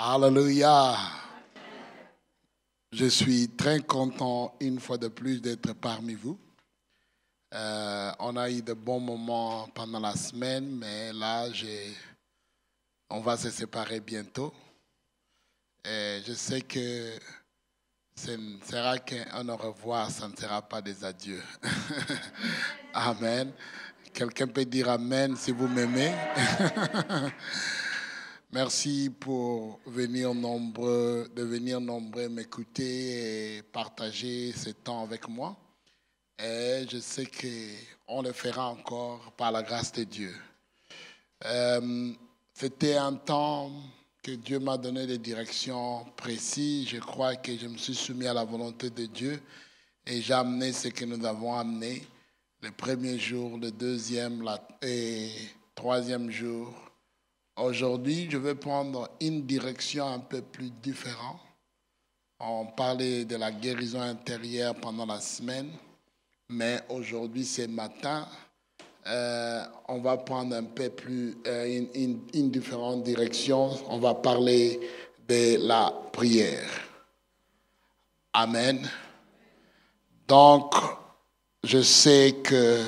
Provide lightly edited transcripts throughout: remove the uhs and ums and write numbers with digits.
Alléluia. Je suis très content une fois de plus d'être parmi vous. On a eu de bons moments pendant la semaine, mais là, on va se séparer bientôt. Et je sais que ce ne sera qu'un au revoir, ça ne sera pas des adieux. Amen. Quelqu'un peut dire Amen si vous m'aimez. Merci pour de venir nombreux m'écouter et partager ce temps avec moi. Et je sais qu'on le fera encore par la grâce de Dieu. C'était un temps que Dieu m'a donné des directions précises. Je crois que je me suis soumis à la volonté de Dieu et j'ai amené ce que nous avons amené. Le premier jour, le deuxième et troisième jour. Aujourd'hui, je vais prendre une direction un peu plus différente. On parlait de la guérison intérieure pendant la semaine, mais aujourd'hui, ce matin, on va prendre un peu plus une différente direction. On va parler de la prière. Amen. Donc, je sais que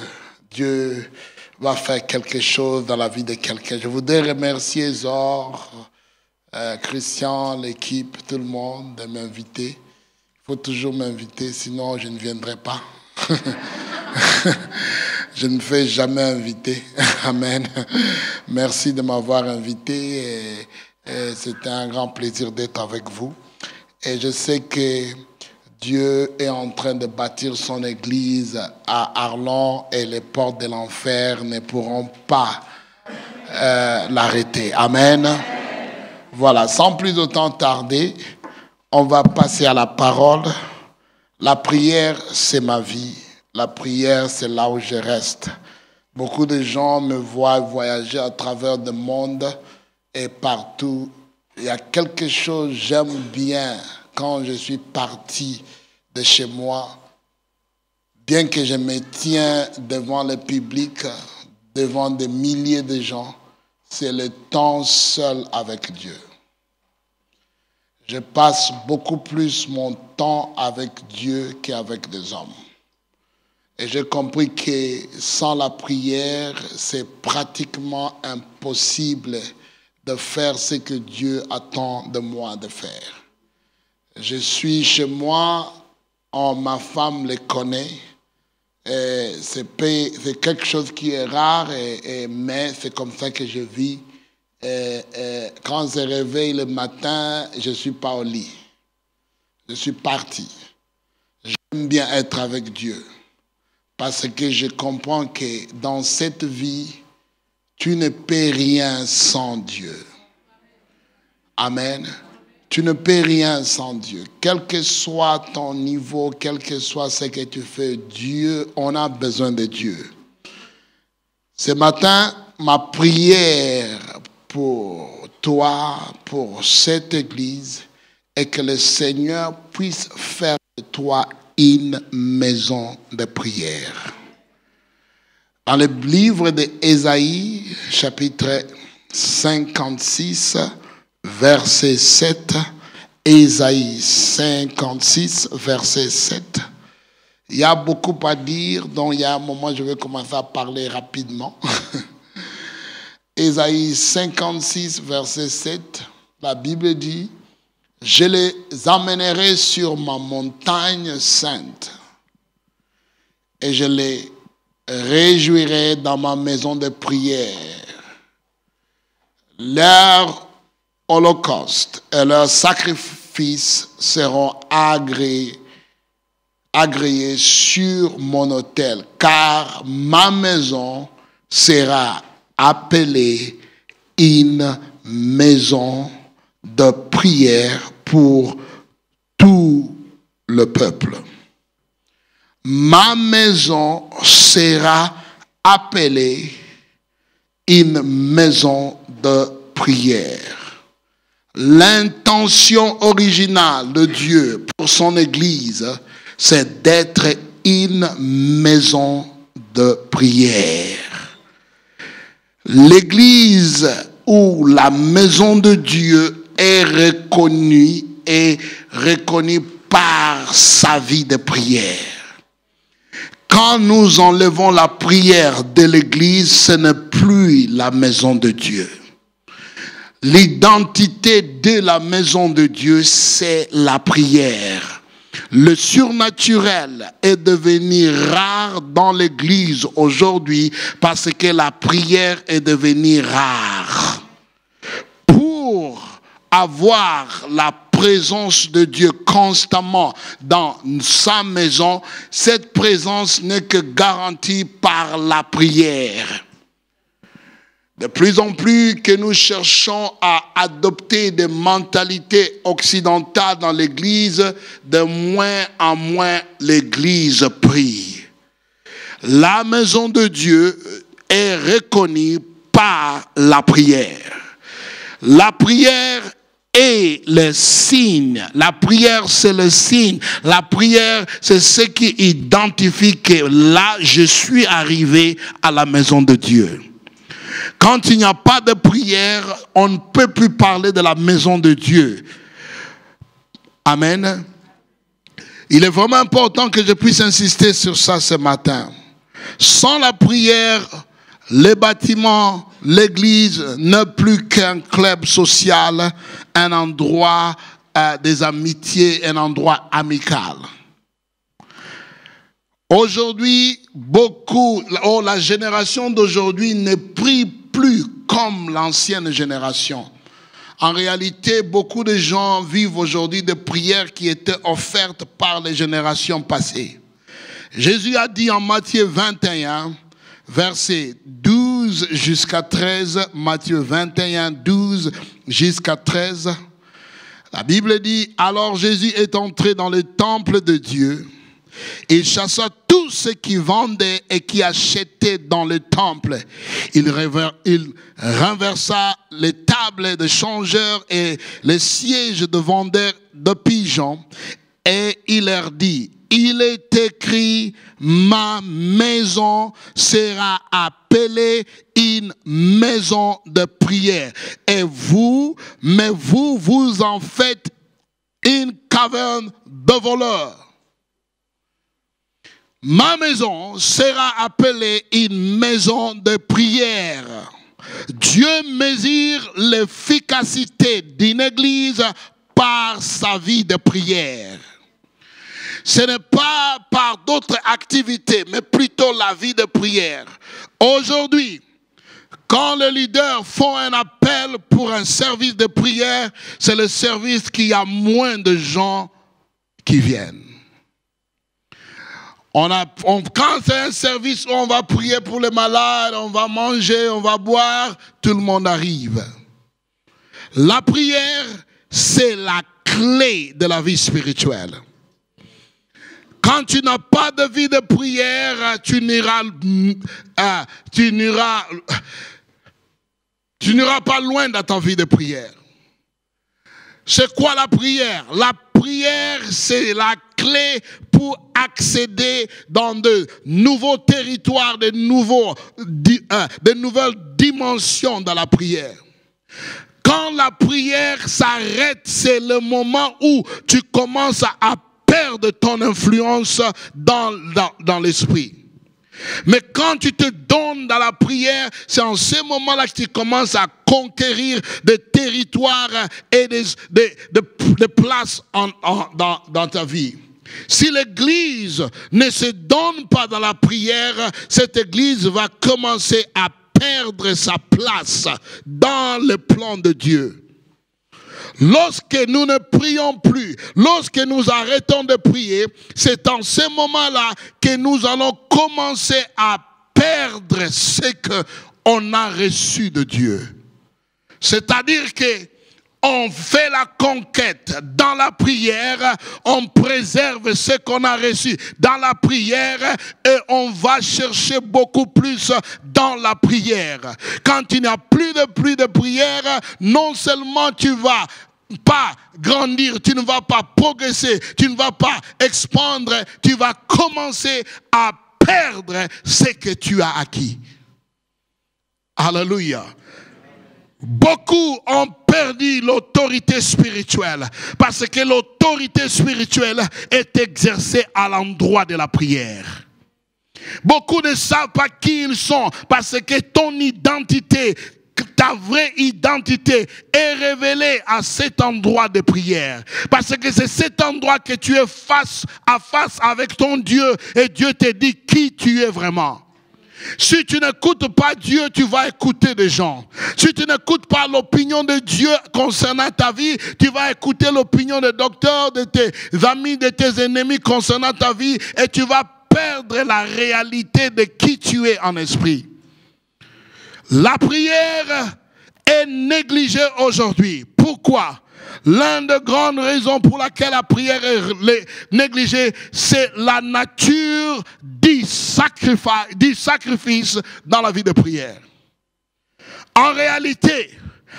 Dieu va faire quelque chose dans la vie de quelqu'un. Je voudrais remercier Zor, Christian, l'équipe, tout le monde de m'inviter. Il faut toujours m'inviter, sinon je ne viendrai pas. Je ne fais jamais inviter. Amen. Merci de m'avoir invité. Et c'était un grand plaisir d'être avec vous. Et je sais que Dieu est en train de bâtir son église à Arlon et les portes de l'enfer ne pourront pas l'arrêter. Amen. Voilà, sans plus de temps tarder, on va passer à la parole. La prière, c'est ma vie. La prière, c'est là où je reste. Beaucoup de gens me voient voyager à travers le monde et partout. Il y a quelque chose que j'aime bien. Quand je suis parti de chez moi, bien que je me tiens devant le public, devant des milliers de gens, c'est le temps seul avec Dieu. Je passe beaucoup plus mon temps avec Dieu qu'avec des hommes. Et j'ai compris que sans la prière, c'est pratiquement impossible de faire ce que Dieu attend de moi de faire. Je suis chez moi, ma femme le connaît. C'est quelque chose qui est rare, mais c'est comme ça que je vis. Quand je me réveille le matin, je ne suis pas au lit. Je suis parti. J'aime bien être avec Dieu. Parce que je comprends que dans cette vie, tu ne peux rien sans Dieu. Amen. Tu ne peux rien sans Dieu. Quel que soit ton niveau, quel que soit ce que tu fais, Dieu, on a besoin de Dieu. Ce matin, ma prière pour toi, pour cette église, est que le Seigneur puisse faire de toi une maison de prière. Dans le livre d'Ésaïe, chapitre 56, verset 7, Ésaïe 56, verset 7. Il y a beaucoup à dire, donc il y a un moment je vais commencer à parler rapidement. Ésaïe 56, verset 7, la Bible dit: je les amènerai sur ma montagne sainte et je les réjouirai dans ma maison de prière. Leur holocauste et leurs sacrifices seront agréés sur mon autel, car ma maison sera appelée une maison de prière pour tout le peuple. Ma maison sera appelée une maison de prière. L'intention originale de Dieu pour son Église, c'est d'être une maison de prière. L'Église ou la maison de Dieu est reconnu par sa vie de prière. Quand nous enlevons la prière de l'église, ce n'est plus la maison de Dieu. L'identité de la maison de Dieu, c'est la prière. Le surnaturel est devenu rare dans l'église aujourd'hui parce que la prière est devenue rare. Pour avoir la présence de Dieu constamment dans sa maison, cette présence n'est que garantie par la prière. De plus en plus que nous cherchons à adopter des mentalités occidentales dans l'Église, de moins en moins l'Église prie. La maison de Dieu est reconnue par la prière. La prière est le signe. La prière, c'est le signe. La prière, c'est ce qui identifie que là, je suis arrivé à la maison de Dieu. Quand il n'y a pas de prière, on ne peut plus parler de la maison de Dieu. Amen. Il est vraiment important que je puisse insister sur ça ce matin. Sans la prière, les bâtiments, l'église n'est plus qu'un club social, un endroit des amitiés, un endroit amical. Aujourd'hui, la génération d'aujourd'hui ne prie plus comme l'ancienne génération. En réalité, beaucoup de gens vivent aujourd'hui des prières qui étaient offertes par les générations passées. Jésus a dit en Matthieu 21, versets 12 jusqu'à 13, Matthieu 21, 12 jusqu'à 13, la Bible dit, « Alors Jésus est entré dans le temple de Dieu. Il chassa tous ceux qui vendaient et qui achetaient dans le temple. Il renversa les tables de changeurs et les sièges de vendeurs de pigeons. Et il leur dit, il est écrit, ma maison sera appelée une maison de prière. Et vous en faites une caverne de voleurs. Ma maison sera appelée une maison de prière. Dieu mesure l'efficacité d'une église par sa vie de prière. Ce n'est pas par d'autres activités, mais plutôt la vie de prière. Aujourd'hui, quand les leaders font un appel pour un service de prière, c'est le service qui a moins de gens qui viennent. Quand c'est un service où on va prier pour les malades, on va manger, on va boire, tout le monde arrive. La prière, c'est la clé de la vie spirituelle. Quand tu n'as pas de vie de prière, tu n'iras pas loin dans ta vie de prière. C'est quoi la prière? La prière, c'est la clé pour accéder dans de nouveaux territoires, de nouvelles dimensions dans la prière. Quand la prière s'arrête, c'est le moment où tu commences à perdre ton influence dans l'esprit. Mais quand tu te donnes dans la prière, c'est en ce moment-là que tu commences à conquérir des territoires et des places dans ta vie. Si l'église ne se donne pas dans la prière, cette église va commencer à perdre sa place dans le plan de Dieu. Lorsque nous ne prions plus, lorsque nous arrêtons de prier, c'est en ce moment-là que nous allons commencer à perdre ce qu'on a reçu de Dieu. C'est-à-dire que on fait la conquête dans la prière, on préserve ce qu'on a reçu dans la prière et on va chercher beaucoup plus dans la prière. Quand il n'y a plus de prière, non seulement tu vas pas grandir, tu ne vas pas progresser, tu ne vas pas expandre, tu vas commencer à perdre ce que tu as acquis. Alléluia. Beaucoup ont perdu l'autorité spirituelle parce que l'autorité spirituelle est exercée à l'endroit de la prière. Beaucoup ne savent pas qui ils sont parce que ton identité, ta vraie identité est révélée à cet endroit de prière. Parce que c'est cet endroit que tu es face à face avec ton Dieu et Dieu te dit qui tu es vraiment. Si tu n'écoutes pas Dieu, tu vas écouter des gens. Si tu n'écoutes pas l'opinion de Dieu concernant ta vie, tu vas écouter l'opinion des docteurs, de tes amis, de tes ennemis concernant ta vie et tu vas perdre la réalité de qui tu es en esprit. La prière est négligée aujourd'hui. Pourquoi? L'une des grandes raisons pour laquelle la prière est négligée, c'est la nature du sacrifice dans la vie de prière. En réalité,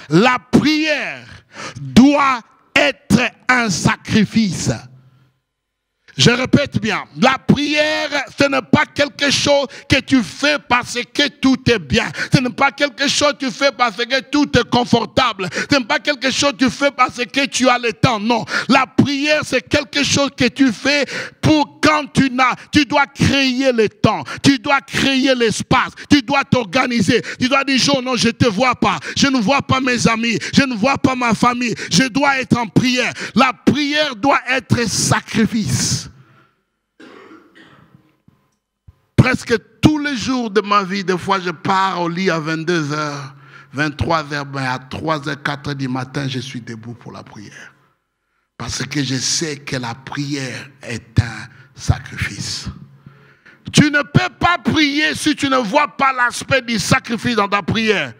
la prière doit être un sacrifice. Je répète bien, la prière, ce n'est pas quelque chose que tu fais parce que tout est bien. Ce n'est pas quelque chose que tu fais parce que tout est confortable. Ce n'est pas quelque chose que tu fais parce que tu as le temps. Non, la prière, c'est quelque chose que tu fais pour quand tu dois créer le temps. Tu dois créer l'espace. Tu dois t'organiser. Tu dois dire, non, je ne te vois pas. Je ne vois pas mes amis. Je ne vois pas ma famille. Je dois être en prière. La prière doit être sacrifice. Presque tous les jours de ma vie, des fois je pars au lit à 22h, 23h, mais à 3h, 4h du matin, je suis debout pour la prière. Parce que je sais que la prière est un sacrifice. Tu ne peux pas prier si tu ne vois pas l'aspect du sacrifice dans ta prière.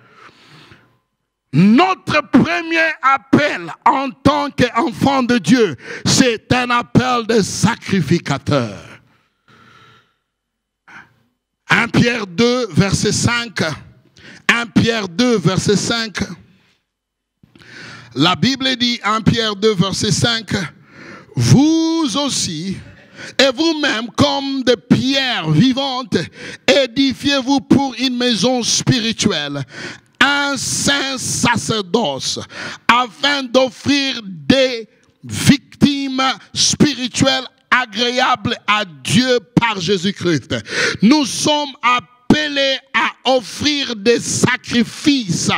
Notre premier appel en tant qu'enfant de Dieu, c'est un appel de sacrificateur. 1 Pierre 2, verset 5. 1 Pierre 2, verset 5. La Bible dit, 1 Pierre 2, verset 5, « Vous aussi, et vous-même, comme des pierres vivantes, édifiez-vous pour une maison spirituelle, un saint sacerdoce, afin d'offrir des victimes spirituelles agréable à Dieu par Jésus-Christ. » Nous sommes appelés à offrir des sacrifices.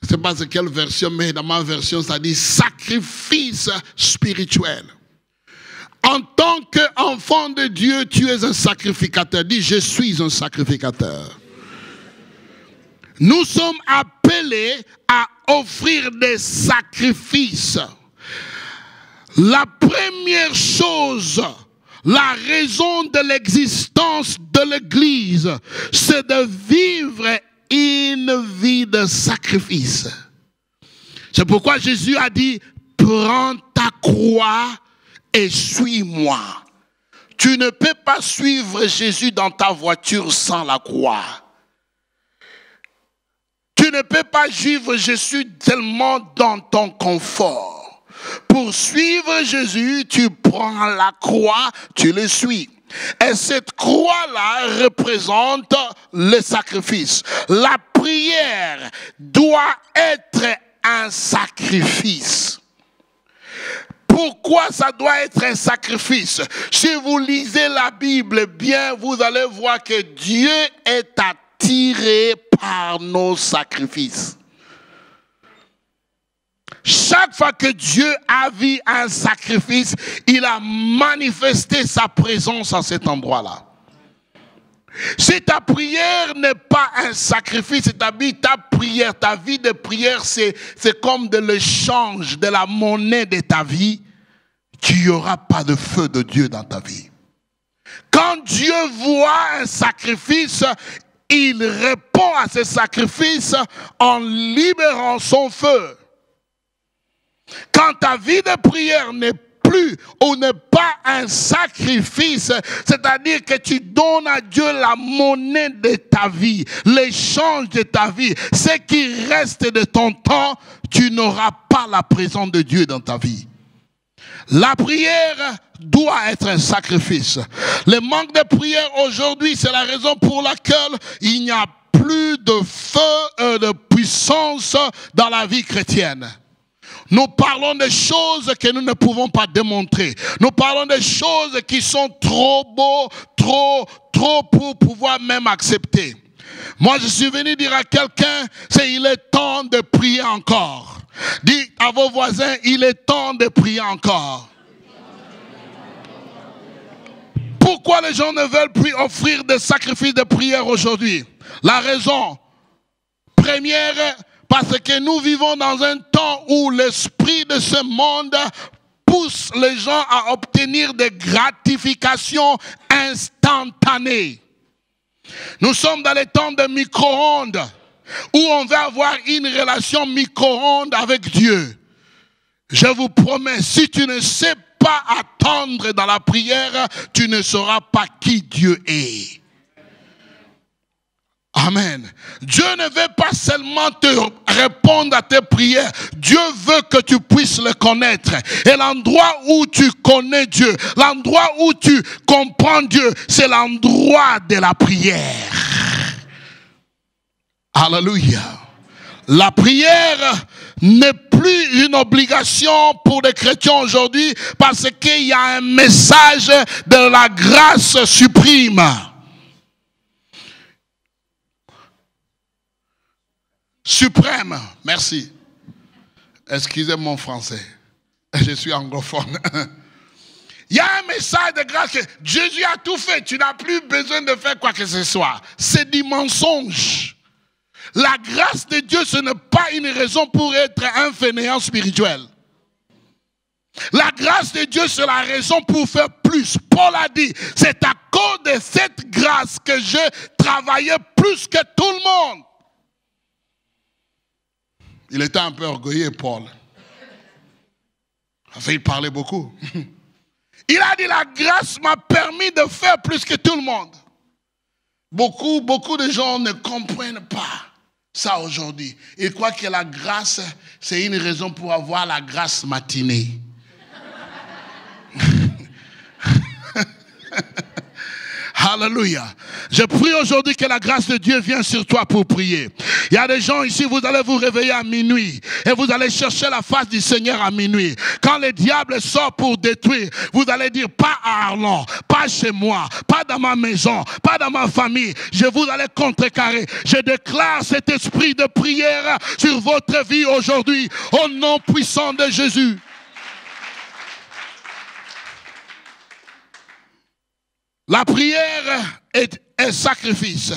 Je ne sais pas quelle version, mais dans ma version, ça dit sacrifice spirituel. En tant qu'enfant de Dieu, tu es un sacrificateur. Dis, je suis un sacrificateur. Nous sommes appelés à offrir des sacrifices. La première chose, la raison de l'existence de l'Église, c'est de vivre une vie de sacrifice. C'est pourquoi Jésus a dit, prends ta croix et suis-moi. Tu ne peux pas suivre Jésus dans ta voiture sans la croix. Tu ne peux pas suivre Jésus tellement dans ton confort. Pour suivre Jésus, tu prends la croix, tu le suis. Et cette croix-là représente le sacrifice. La prière doit être un sacrifice. Pourquoi ça doit être un sacrifice? Si vous lisez la Bible bien, vous allez voir que Dieu est attiré par nos sacrifices. Chaque fois que Dieu a vu un sacrifice, il a manifesté sa présence à cet endroit-là. Si ta prière n'est pas un sacrifice, c'est-à-dire ta prière, ta vie de prière, c'est comme de l'échange de la monnaie de ta vie, tu n'y aura pas de feu de Dieu dans ta vie. Quand Dieu voit un sacrifice, il répond à ce sacrifice en libérant son feu. Quand ta vie de prière n'est plus ou n'est pas un sacrifice, c'est-à-dire que tu donnes à Dieu la monnaie de ta vie, l'échange de ta vie, ce qui reste de ton temps, tu n'auras pas la présence de Dieu dans ta vie. La prière doit être un sacrifice. Le manque de prière aujourd'hui, c'est la raison pour laquelle il n'y a plus de feu et de puissance dans la vie chrétienne. Nous parlons des choses que nous ne pouvons pas démontrer. Nous parlons des choses qui sont trop beaux, trop pour pouvoir même accepter. Moi, je suis venu dire à quelqu'un, il est temps de prier encore. Dites à vos voisins, il est temps de prier encore. Pourquoi les gens ne veulent plus offrir des sacrifices de prière aujourd'hui? La raison première, parce que nous vivons dans un temps où l'esprit de ce monde pousse les gens à obtenir des gratifications instantanées. Nous sommes dans les temps de micro-ondes, où on va avoir une relation micro-ondes avec Dieu. Je vous promets, si tu ne sais pas attendre dans la prière, tu ne sauras pas qui Dieu est. Amen. Dieu ne veut pas seulement te répondre à tes prières. Dieu veut que tu puisses le connaître. Et l'endroit où tu connais Dieu, l'endroit où tu comprends Dieu, c'est l'endroit de la prière. Alléluia. La prière n'est plus une obligation pour les chrétiens aujourd'hui parce qu'il y a un message de la grâce suprême. Suprême, merci. Excusez mon français, je suis anglophone. Il y a un message de grâce que Jésus a tout fait, tu n'as plus besoin de faire quoi que ce soit. C'est du mensonge. La grâce de Dieu, ce n'est pas une raison pour être un fainéant spirituel. La grâce de Dieu, c'est la raison pour faire plus. Paul a dit, c'est à cause de cette grâce que j'ai travaillé plus que tout le monde. Il était un peu orgueilleux, Paul. Enfin, il parlait beaucoup. Il a dit, la grâce m'a permis de faire plus que tout le monde. Beaucoup de gens ne comprennent pas ça aujourd'hui. Ils croient que la grâce, c'est une raison pour avoir la grâce matinée. Alléluia. Je prie aujourd'hui que la grâce de Dieu vienne sur toi pour prier. Il y a des gens ici, vous allez vous réveiller à minuit et vous allez chercher la face du Seigneur à minuit. Quand le diable sort pour détruire, vous allez dire, pas à Arlon, pas chez moi, pas dans ma maison, pas dans ma famille. Je vous allez contrecarrer. Je déclare cet esprit de prière sur votre vie aujourd'hui au nom puissant de Jésus. La prière est un sacrifice.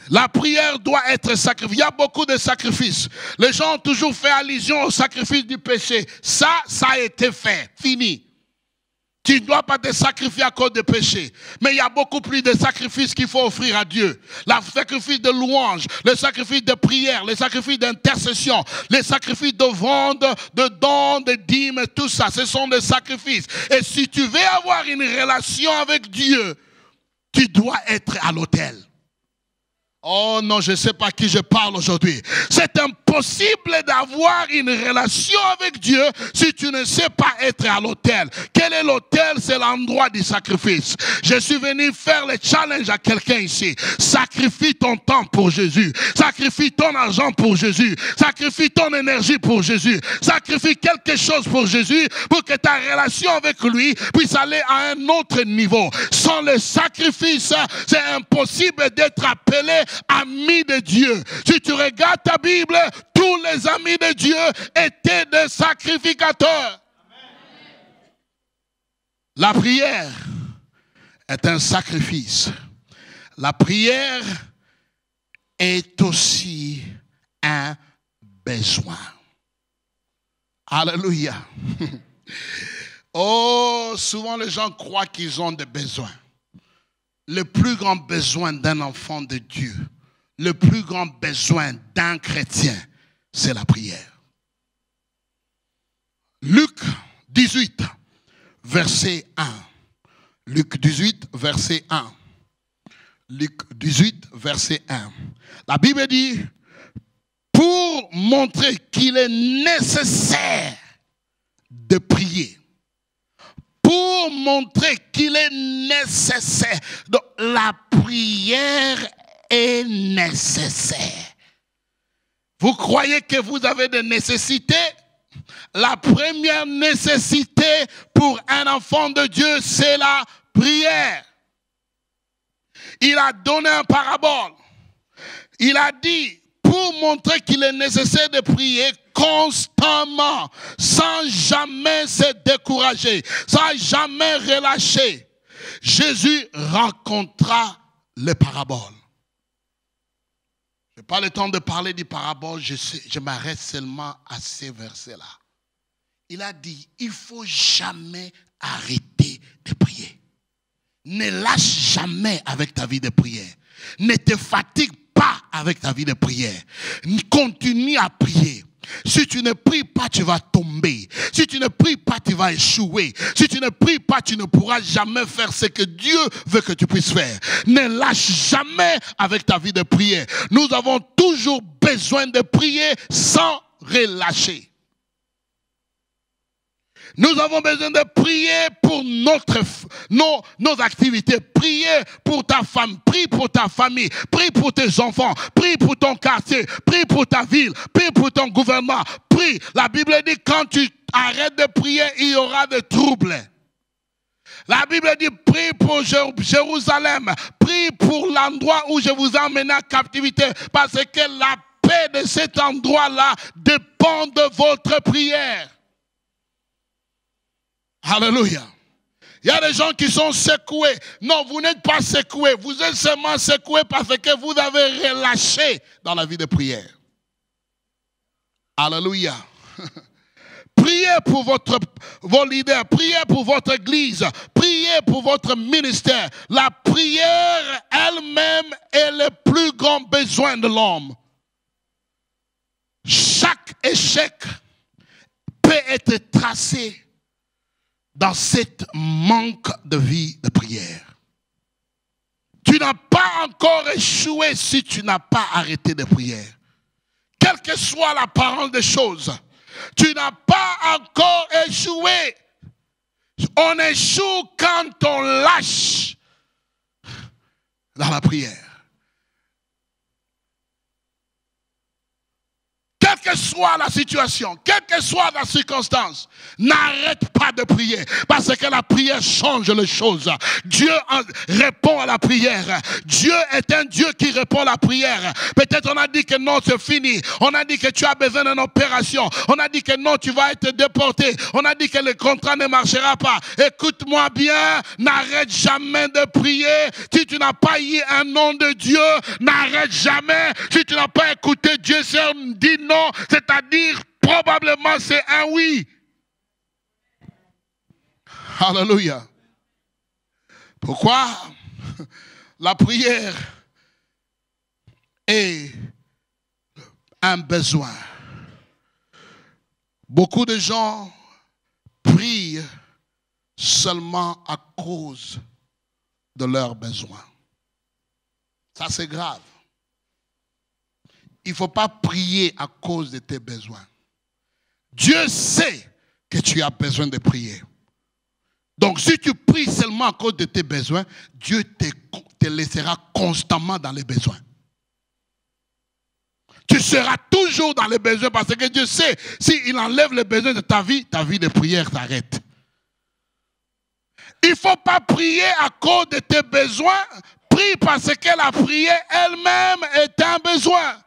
La prière doit être sacrifice. Il y a beaucoup de sacrifices. Les gens ont toujours fait allusion au sacrifice du péché. Ça a été fait. Fini. Tu ne dois pas te sacrifier à cause du péché. Mais il y a beaucoup plus de sacrifices qu'il faut offrir à Dieu. Le sacrifice de louange, le sacrifice de prière, le sacrifice d'intercession, les sacrifices de vente, de dons, de dîmes, tout ça, ce sont des sacrifices. Et si tu veux avoir une relation avec Dieu, tu dois être à l'autel. Oh non, je ne sais pas à qui je parle aujourd'hui. C'est impossible d'avoir une relation avec Dieu si tu ne sais pas être à l'autel. Quel est l'autel? C'est l'endroit du sacrifice. Je suis venu faire le challenge à quelqu'un ici. Sacrifie ton temps pour Jésus. Sacrifie ton argent pour Jésus. Sacrifie ton énergie pour Jésus. Sacrifie quelque chose pour Jésus pour que ta relation avec lui puisse aller à un autre niveau. Sans le sacrifice, c'est impossible d'être appelé ami de Dieu. Si tu regardes ta Bible, tous les amis de Dieu étaient des sacrificateurs. La prière est un sacrifice. La prière est aussi un besoin. Alléluia. Oh, souvent les gens croient qu'ils ont des besoins. Le plus grand besoin d'un enfant de Dieu, le plus grand besoin d'un chrétien, c'est la prière. Luc 18, verset 1. Luc 18, verset 1. Luc 18, verset 1. La Bible dit, pour montrer qu'il est nécessaire de prier, pour montrer qu'il est nécessaire. Donc, la prière est nécessaire. Vous croyez que vous avez des nécessités? La première nécessité pour un enfant de Dieu, c'est la prière. Il a donné un parabole. Il a dit, pour montrer qu'il est nécessaire de prier constamment, sans jamais se décourager, sans jamais relâcher, Jésus rencontra les paraboles. Je n'ai pas le temps de parler des paraboles, je m'arrête seulement à ces versets-là. Il a dit, il ne faut jamais arrêter de prier. Ne lâche jamais avec ta vie de prière. Ne te fatigue pas avec ta vie de prière. Continue à prier. Si tu ne pries pas, tu vas tomber. Si tu ne pries pas, tu vas échouer. Si tu ne pries pas, tu ne pourras jamais faire ce que Dieu veut que tu puisses faire. Ne lâche jamais avec ta vie de prière. Nous avons toujours besoin de prier sans relâcher. Nous avons besoin de prier pour nos activités. Prier pour ta femme, prie pour ta famille, prie pour tes enfants, prie pour ton quartier, prie pour ta ville, prie pour ton gouvernement. Prie. La Bible dit quand tu arrêtes de prier, il y aura des troubles. La Bible dit prie pour Jérusalem, prie pour l'endroit où je vous ai emmené en captivité, parce que la paix de cet endroit-là dépend de votre prière. Alléluia. Il y a des gens qui sont secoués. Non, vous n'êtes pas secoués. Vous êtes seulement secoués parce que vous avez relâché dans la vie de prière. Alléluia. Priez pour vos leaders. Priez pour votre église. Priez pour votre ministère. La prière elle-même est le plus grand besoin de l'homme. Chaque échec peut être tracé dans cette manque de vie de prière. Tu n'as pas encore échoué si tu n'as pas arrêté de prière. Quelle que soit la parole des choses, tu n'as pas encore échoué. On échoue quand on lâche dans la prière. Quelle que soit la situation, quelle que soit la circonstance, n'arrête pas de prier. Parce que la prière change les choses. Dieu répond à la prière. Dieu est un Dieu qui répond à la prière. Peut-être on a dit que non, c'est fini. On a dit que tu as besoin d'une opération. On a dit que non, tu vas être déporté. On a dit que le contrat ne marchera pas. Écoute-moi bien, n'arrête jamais de prier. Si tu n'as pas eu un nom de Dieu, n'arrête jamais. Si tu n'as pas écouté Dieu, dit non. C'est-à-dire, probablement, c'est un oui. Alléluia. Pourquoi? La prière est un besoin. Beaucoup de gens prient seulement à cause de leurs besoins. Ça, c'est grave. Il ne faut pas prier à cause de tes besoins. Dieu sait que tu as besoin de prier. Donc si tu pries seulement à cause de tes besoins, Dieu te laissera constamment dans les besoins. Tu seras toujours dans les besoins parce que Dieu sait, s'il enlève les besoins de ta vie de prière s'arrête. Il ne faut pas prier à cause de tes besoins. Prie parce que la prière elle-même est un besoin.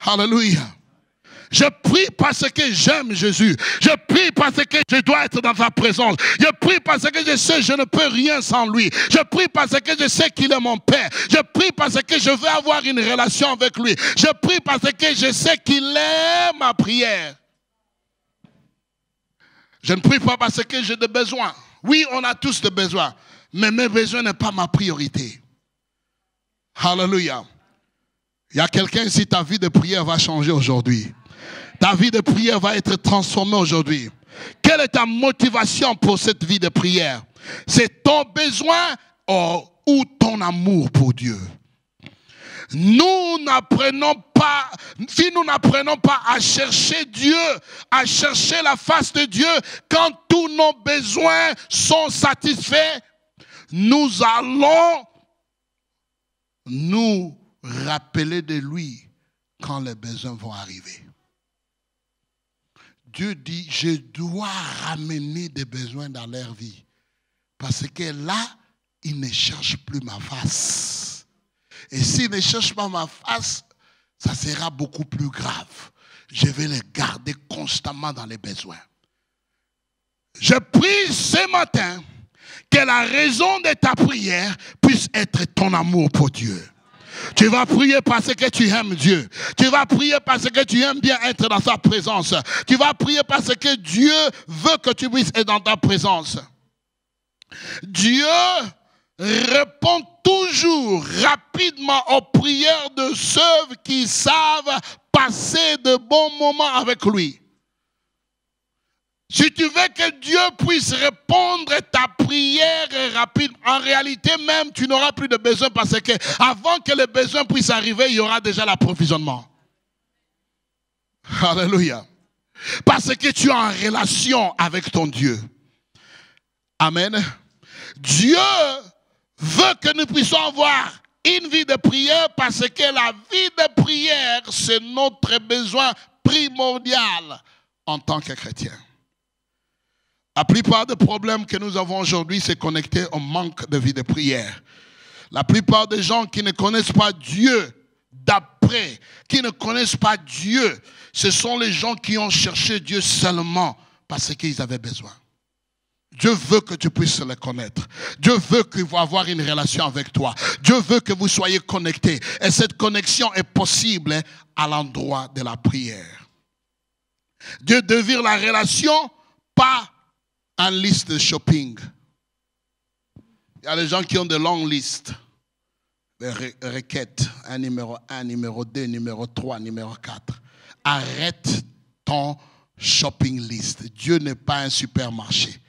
Alléluia. Je prie parce que j'aime Jésus. Je prie parce que je dois être dans sa présence. Je prie parce que je sais que je ne peux rien sans lui. Je prie parce que je sais qu'il est mon Père. Je prie parce que je veux avoir une relation avec lui. Je prie parce que je sais qu'il aime ma prière. Je ne prie pas parce que j'ai des besoins. Oui, on a tous des besoins. Mais mes besoins ne sont pas ma priorité. Alléluia. Il y a quelqu'un ici, ta vie de prière va changer aujourd'hui. Ta vie de prière va être transformée aujourd'hui. Quelle est ta motivation pour cette vie de prière? C'est ton besoin ou ton amour pour Dieu? Nous n'apprenons pas, si nous n'apprenons pas à chercher Dieu, à chercher la face de Dieu, quand tous nos besoins sont satisfaits, nous allons nous rappeler de lui quand les besoins vont arriver. Dieu dit, je dois ramener des besoins dans leur vie. Parce que là, ils ne cherchent plus ma face. Et s'ils ne cherchent pas ma face, ça sera beaucoup plus grave. Je vais les garder constamment dans les besoins. Je prie ce matin que la raison de ta prière puisse être ton amour pour Dieu. Tu vas prier parce que tu aimes Dieu. Tu vas prier parce que tu aimes bien être dans sa présence. Tu vas prier parce que Dieu veut que tu puisses être dans ta présence. Dieu répond toujours rapidement aux prières de ceux qui savent passer de bons moments avec lui. Si tu veux que Dieu puisse répondre à ta prière rapide, en réalité même, tu n'auras plus de besoin parce que avant que les besoins puissent arriver, il y aura déjà l'approvisionnement. Alléluia. Parce que tu es en relation avec ton Dieu. Amen. Dieu veut que nous puissions avoir une vie de prière parce que la vie de prière, c'est notre besoin primordial en tant que chrétien. La plupart des problèmes que nous avons aujourd'hui, c'est connecté au manque de vie de prière. La plupart des gens qui ne connaissent pas Dieu d'après, qui ne connaissent pas Dieu, ce sont les gens qui ont cherché Dieu seulement parce qu'ils avaient besoin. Dieu veut que tu puisses le connaître. Dieu veut qu'il va avoir une relation avec toi. Dieu veut que vous soyez connectés. Et cette connexion est possible à l'endroit de la prière. Dieu devient la relation, pas en liste de shopping. Il y a des gens qui ont de longues listes de requêtes. Un numéro 1, numéro 2, numéro 3, numéro 4. Arrête ton shopping list. Dieu n'est pas un supermarché.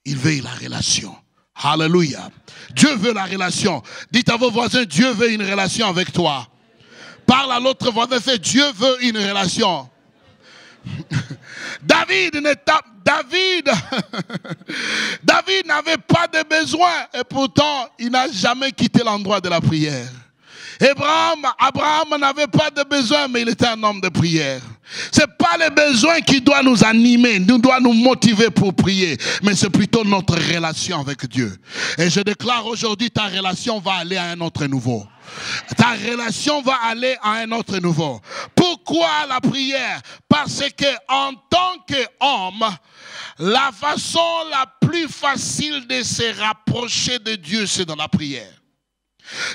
Il veut la relation. Alléluia. Dieu veut la relation. Dites à vos voisins, Dieu veut une relation avec toi. Parle à l'autre voisin, fait Dieu veut une relation. David n'avait pas de besoin et pourtant il n'a jamais quitté l'endroit de la prière. Abraham n'avait pas de besoin, mais il était un homme de prière. Ce n'est pas les besoins qui doivent nous animer, doivent nous motiver pour prier, mais c'est plutôt notre relation avec Dieu. Et je déclare aujourd'hui, ta relation va aller à un autre niveau. Ta relation va aller à un autre niveau. Pourquoi la prière? Parce que en tant qu'homme, la façon la plus facile de se rapprocher de Dieu, c'est dans la prière.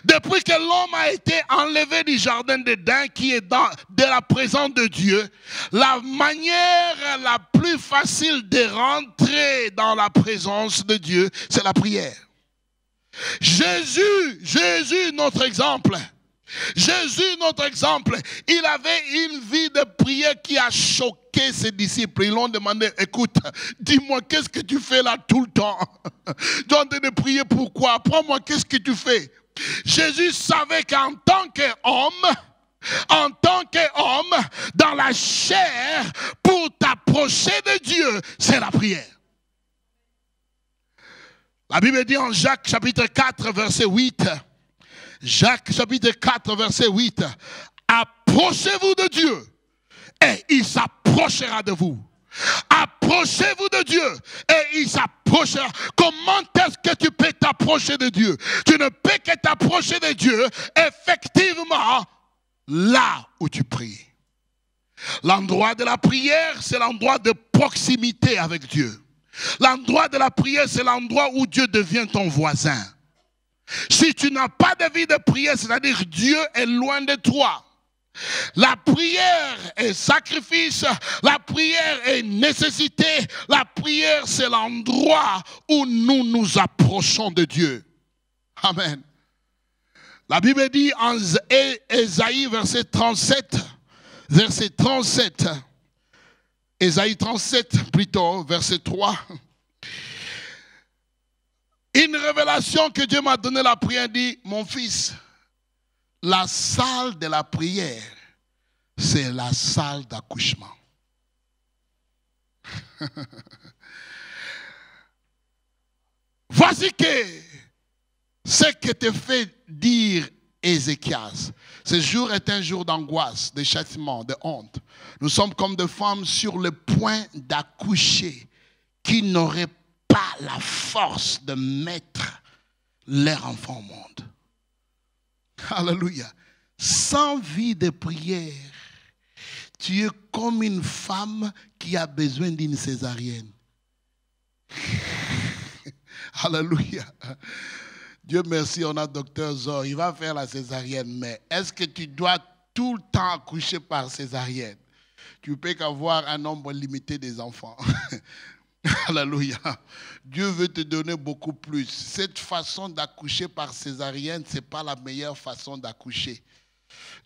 Depuis que l'homme a été enlevé du jardin d'Éden qui est de la présence de Dieu, la manière la plus facile de rentrer dans la présence de Dieu, c'est la prière. Jésus, notre exemple. Jésus, notre exemple, il avait une vie de prière qui a choqué ses disciples. Ils l'ont demandé, écoute, dis-moi, qu'est-ce que tu fais là tout le temps? Tu es en train de prier pourquoi? Apprends-moi, qu'est-ce que tu fais? Jésus savait qu'en tant qu'homme, dans la chair, pour t'approcher de Dieu, c'est la prière. La Bible dit en Jacques chapitre 4 verset 8, Jacques chapitre 4 verset 8, approchez-vous de Dieu et il s'approchera de vous. Approchez-vous de Dieu et il s'approchera. Comment est-ce que tu peux t'approcher de Dieu? Tu ne peux que t'approcher de Dieu effectivement là où tu pries. L'endroit de la prière, c'est l'endroit de proximité avec Dieu. L'endroit de la prière, c'est l'endroit où Dieu devient ton voisin. Si tu n'as pas de vie de prière, c'est-à-dire Dieu est loin de toi. La prière est sacrifice, la prière est nécessité, la prière c'est l'endroit où nous nous approchons de Dieu. Amen. La Bible dit en Ésaïe verset 37, Ésaïe 37 plutôt, verset 3. Une révélation que Dieu m'a donnée, la prière dit, mon fils, la salle de la prière, c'est la salle d'accouchement. Voici ce que te fait dire Ézéchias. Ce jour est un jour d'angoisse, de châtiment, de honte. Nous sommes comme des femmes sur le point d'accoucher qui n'auraient pas la force de mettre leur enfant au monde. Alléluia. Sans vie de prière, tu es comme une femme qui a besoin d'une césarienne. Alléluia. Dieu merci, on a docteur Zor, il va faire la césarienne, mais est-ce que tu dois tout le temps accoucher par césarienne? Tu peux qu'avoir un nombre limité des enfants. Alléluia. Dieu veut te donner beaucoup plus. Cette façon d'accoucher par césarienne, ce n'est pas la meilleure façon d'accoucher.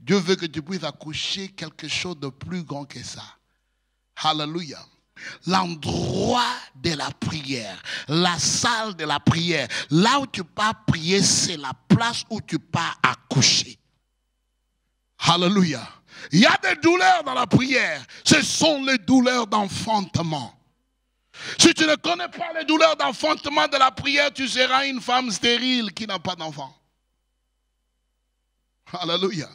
Dieu veut que tu puisses accoucher quelque chose de plus grand que ça. Alléluia. L'endroit de la prière, la salle de la prière, là où tu pars prier, c'est la place où tu pars accoucher. Alléluia. Il y a des douleurs dans la prière. Ce sont les douleurs d'enfantement. Si tu ne connais pas les douleurs d'enfantement de la prière, tu seras une femme stérile qui n'a pas d'enfant. Alléluia.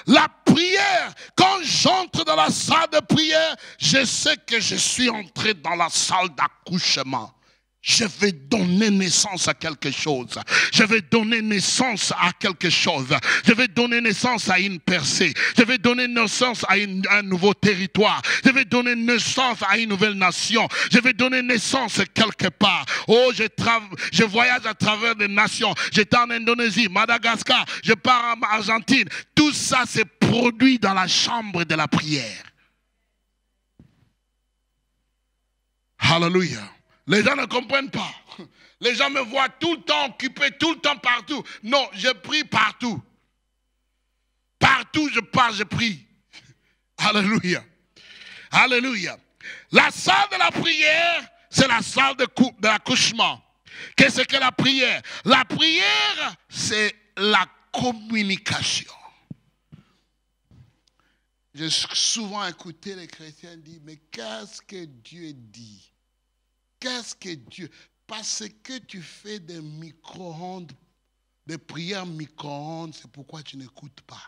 La prière, quand j'entre dans la salle de prière, je sais que je suis entré dans la salle d'accouchement. Je vais donner naissance à quelque chose. Je vais donner naissance à quelque chose. Je vais donner naissance à une percée. Je vais donner naissance à un nouveau territoire. Je vais donner naissance à une nouvelle nation. Je vais donner naissance quelque part. Oh, je voyage à travers des nations. J'étais en Indonésie, Madagascar. Je pars en Argentine. Tout ça s'est produit dans la chambre de la prière. Alléluia. Les gens ne comprennent pas. Les gens me voient tout le temps occupé, tout le temps partout. Non, je prie partout. Partout je pars, je prie. Alléluia. Alléluia. La salle de la prière, c'est la salle de l'accouchement. Qu'est-ce que la prière? La prière, c'est la communication. J'ai souvent écouté les chrétiens dire, mais qu'est-ce que Dieu dit? Qu'est-ce que Dieu... Parce que tu fais des micro-ondes, des prières micro-ondes, c'est pourquoi tu n'écoutes pas.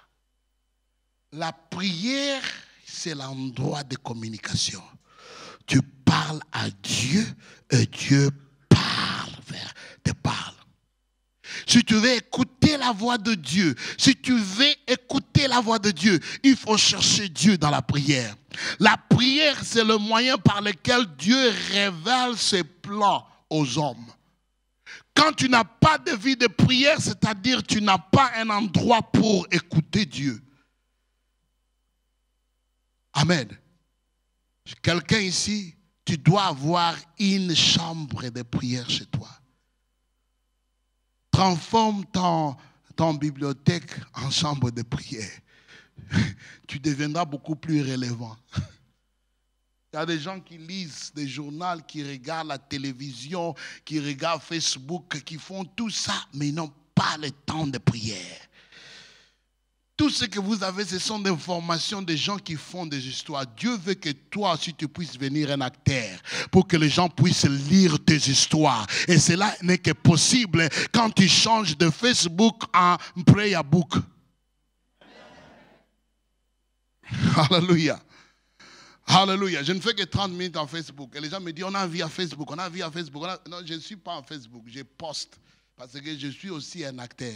La prière, c'est l'endroit de communication. Tu parles à Dieu et Dieu te parle. Si tu veux écouter la voix de Dieu, il faut chercher Dieu dans la prière. La prière, c'est le moyen par lequel Dieu révèle ses plans aux hommes. Quand tu n'as pas de vie de prière, c'est-à-dire tu n'as pas un endroit pour écouter Dieu. Amen. Quelqu'un ici, tu dois avoir une chambre de prière chez toi. Transforme ton bibliothèque en chambre de prière. Tu deviendras beaucoup plus relevant. Il y a des gens qui lisent des journaux, qui regardent la télévision, qui regardent Facebook, qui font tout ça, mais ils n'ont pas le temps de prière. Tout ce que vous avez, ce sont des informations des gens qui font des histoires. Dieu veut que toi aussi tu puisses devenir un acteur pour que les gens puissent lire tes histoires. Et cela n'est que possible quand tu changes de Facebook en prayer book. Alléluia. Alléluia. Je ne fais que 30 minutes en Facebook. Et les gens me disent, on a envie à Facebook, on a envie à Facebook. Non, je ne suis pas en Facebook, je poste. Parce que je suis aussi un acteur.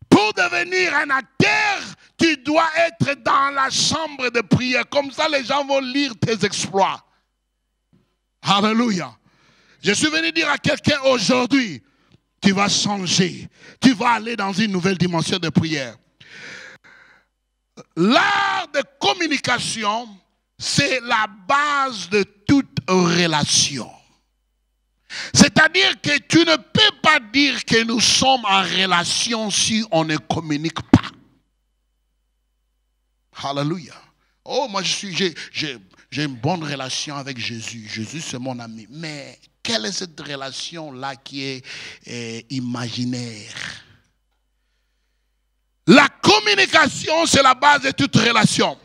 Pour devenir un acteur, tu dois être dans la chambre de prière. Comme ça, les gens vont lire tes exploits. Alléluia. Je suis venu dire à quelqu'un aujourd'hui, tu vas changer. Tu vas aller dans une nouvelle dimension de prière. L'art de communication, c'est la base de toute relation. C'est-à-dire que tu ne peux pas dire que nous sommes en relation si on ne communique pas. Alléluia. Oh, moi j'ai une bonne relation avec Jésus. Jésus, c'est mon ami. Mais quelle est cette relation-là qui est imaginaire? La communication, c'est la base de toute relation.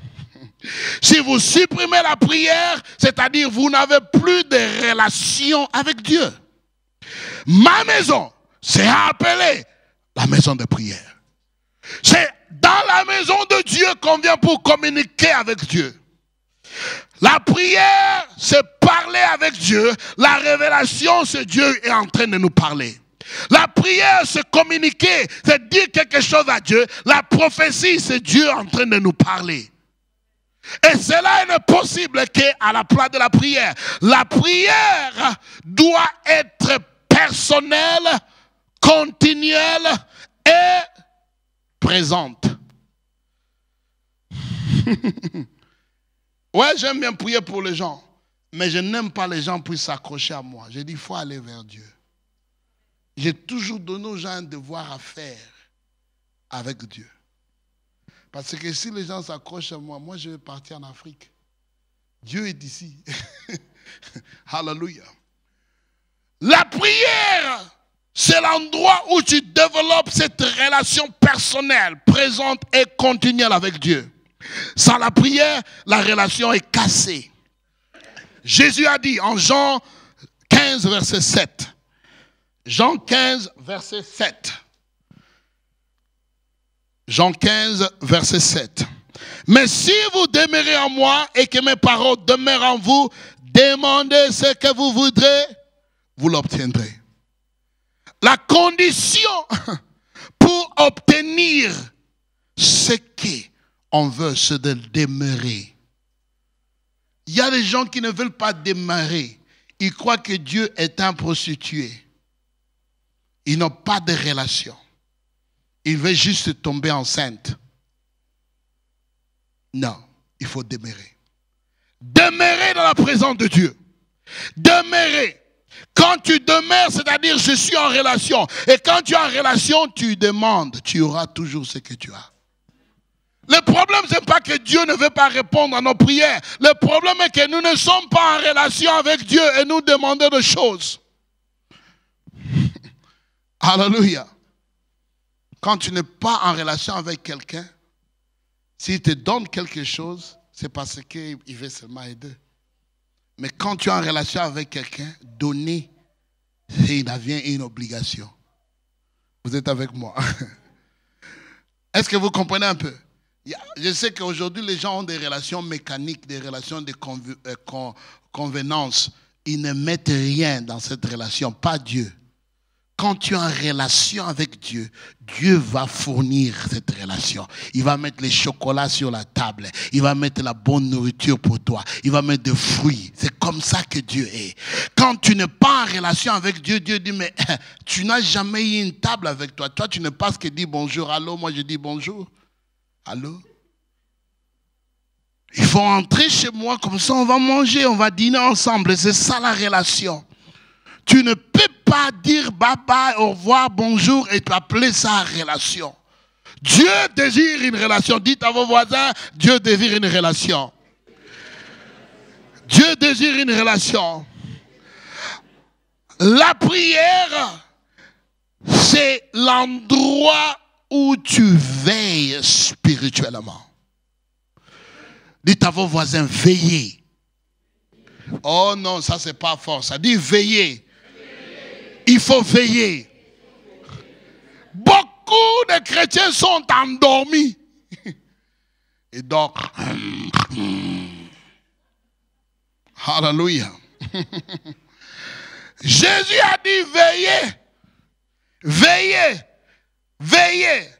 Si vous supprimez la prière, c'est-à-dire vous n'avez plus de relation avec Dieu. Ma maison, c'est appelé la maison de prière. C'est dans la maison de Dieu qu'on vient pour communiquer avec Dieu. La prière, c'est parler avec Dieu. La révélation, c'est Dieu est en train de nous parler. La prière, c'est communiquer, c'est dire quelque chose à Dieu. La prophétie, c'est Dieu en train de nous parler. Et cela n'est possible qu'à la place de la prière. La prière doit être personnelle, continuelle et présente. Ouais, j'aime bien prier pour les gens, mais je n'aime pas les gens puissent s'accrocher à moi. J'ai dit, il faut aller vers Dieu. J'ai toujours donné aux gens un devoir à faire avec Dieu. Parce que si les gens s'accrochent à moi, moi je vais partir en Afrique. Dieu est ici. Alléluia. La prière, c'est l'endroit où tu développes cette relation personnelle, présente et continuelle avec Dieu. Sans la prière, la relation est cassée. Jésus a dit en Jean 15, verset 7. Jean 15, verset 7. Jean 15, verset 7. Mais si vous demeurez en moi et que mes paroles demeurent en vous, demandez ce que vous voudrez, vous l'obtiendrez. La condition pour obtenir ce qu'on veut, c'est de demeurer. Il y a des gens qui ne veulent pas demeurer. Ils croient que Dieu est un prostitué. Ils n'ont pas de relation. Ils veulent juste tomber enceinte. Non, il faut demeurer. Demeurer dans la présence de Dieu. Demeurer. Quand tu demeures, c'est-à-dire je suis en relation. Et quand tu es en relation, tu demandes. Tu auras toujours ce que tu as. Le problème, ce n'est pas que Dieu ne veut pas répondre à nos prières. Le problème est que nous ne sommes pas en relation avec Dieu et nous demandons des choses. Alléluia. Quand tu n'es pas en relation avec quelqu'un, s'il te donne quelque chose, c'est parce qu'il veut seulement aider. Mais quand tu es en relation avec quelqu'un, donner, il devient une obligation. Vous êtes avec moi? Est-ce que vous comprenez un peu? Je sais qu'aujourd'hui, les gens ont des relations mécaniques, des relations de convenance. Ils ne mettent rien dans cette relation, pas Dieu. Quand tu es en relation avec Dieu, Dieu va fournir cette relation. Il va mettre les chocolats sur la table. Il va mettre la bonne nourriture pour toi. Il va mettre des fruits. C'est comme ça que Dieu est. Quand tu n'es pas en relation avec Dieu, Dieu dit, mais tu n'as jamais eu une table avec toi. Toi, tu ne passes que dire bonjour, allô, moi je dis bonjour. Allô? Il faut entrer chez moi, comme ça on va manger, on va dîner ensemble. C'est ça la relation. Tu ne peux pas dire bye bye, au revoir, bonjour et appeler ça relation. Dieu désire une relation. Dites à vos voisins, Dieu désire une relation. Dieu désire une relation. La prière, c'est l'endroit où tu veilles spirituellement. Dites à vos voisins, veillez. Oh non, ça c'est pas fort. Ça dit veillez. Il faut veiller. Beaucoup de chrétiens sont endormis. Et donc, alléluia. Jésus a dit veillez. Veillez. Veillez.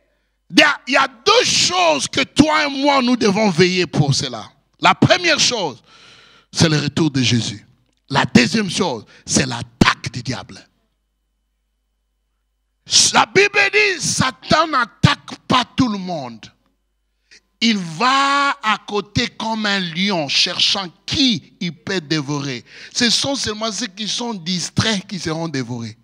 Il y a deux choses que toi et moi nous devons veiller pour cela. La première chose, c'est le retour de Jésus. La deuxième chose, c'est l'attaque du diable. La Bible dit, Satan n'attaque pas tout le monde. Il va à côté comme un lion, cherchant qui il peut dévorer. Ce sont seulement ceux qui sont distraits qui seront dévorés.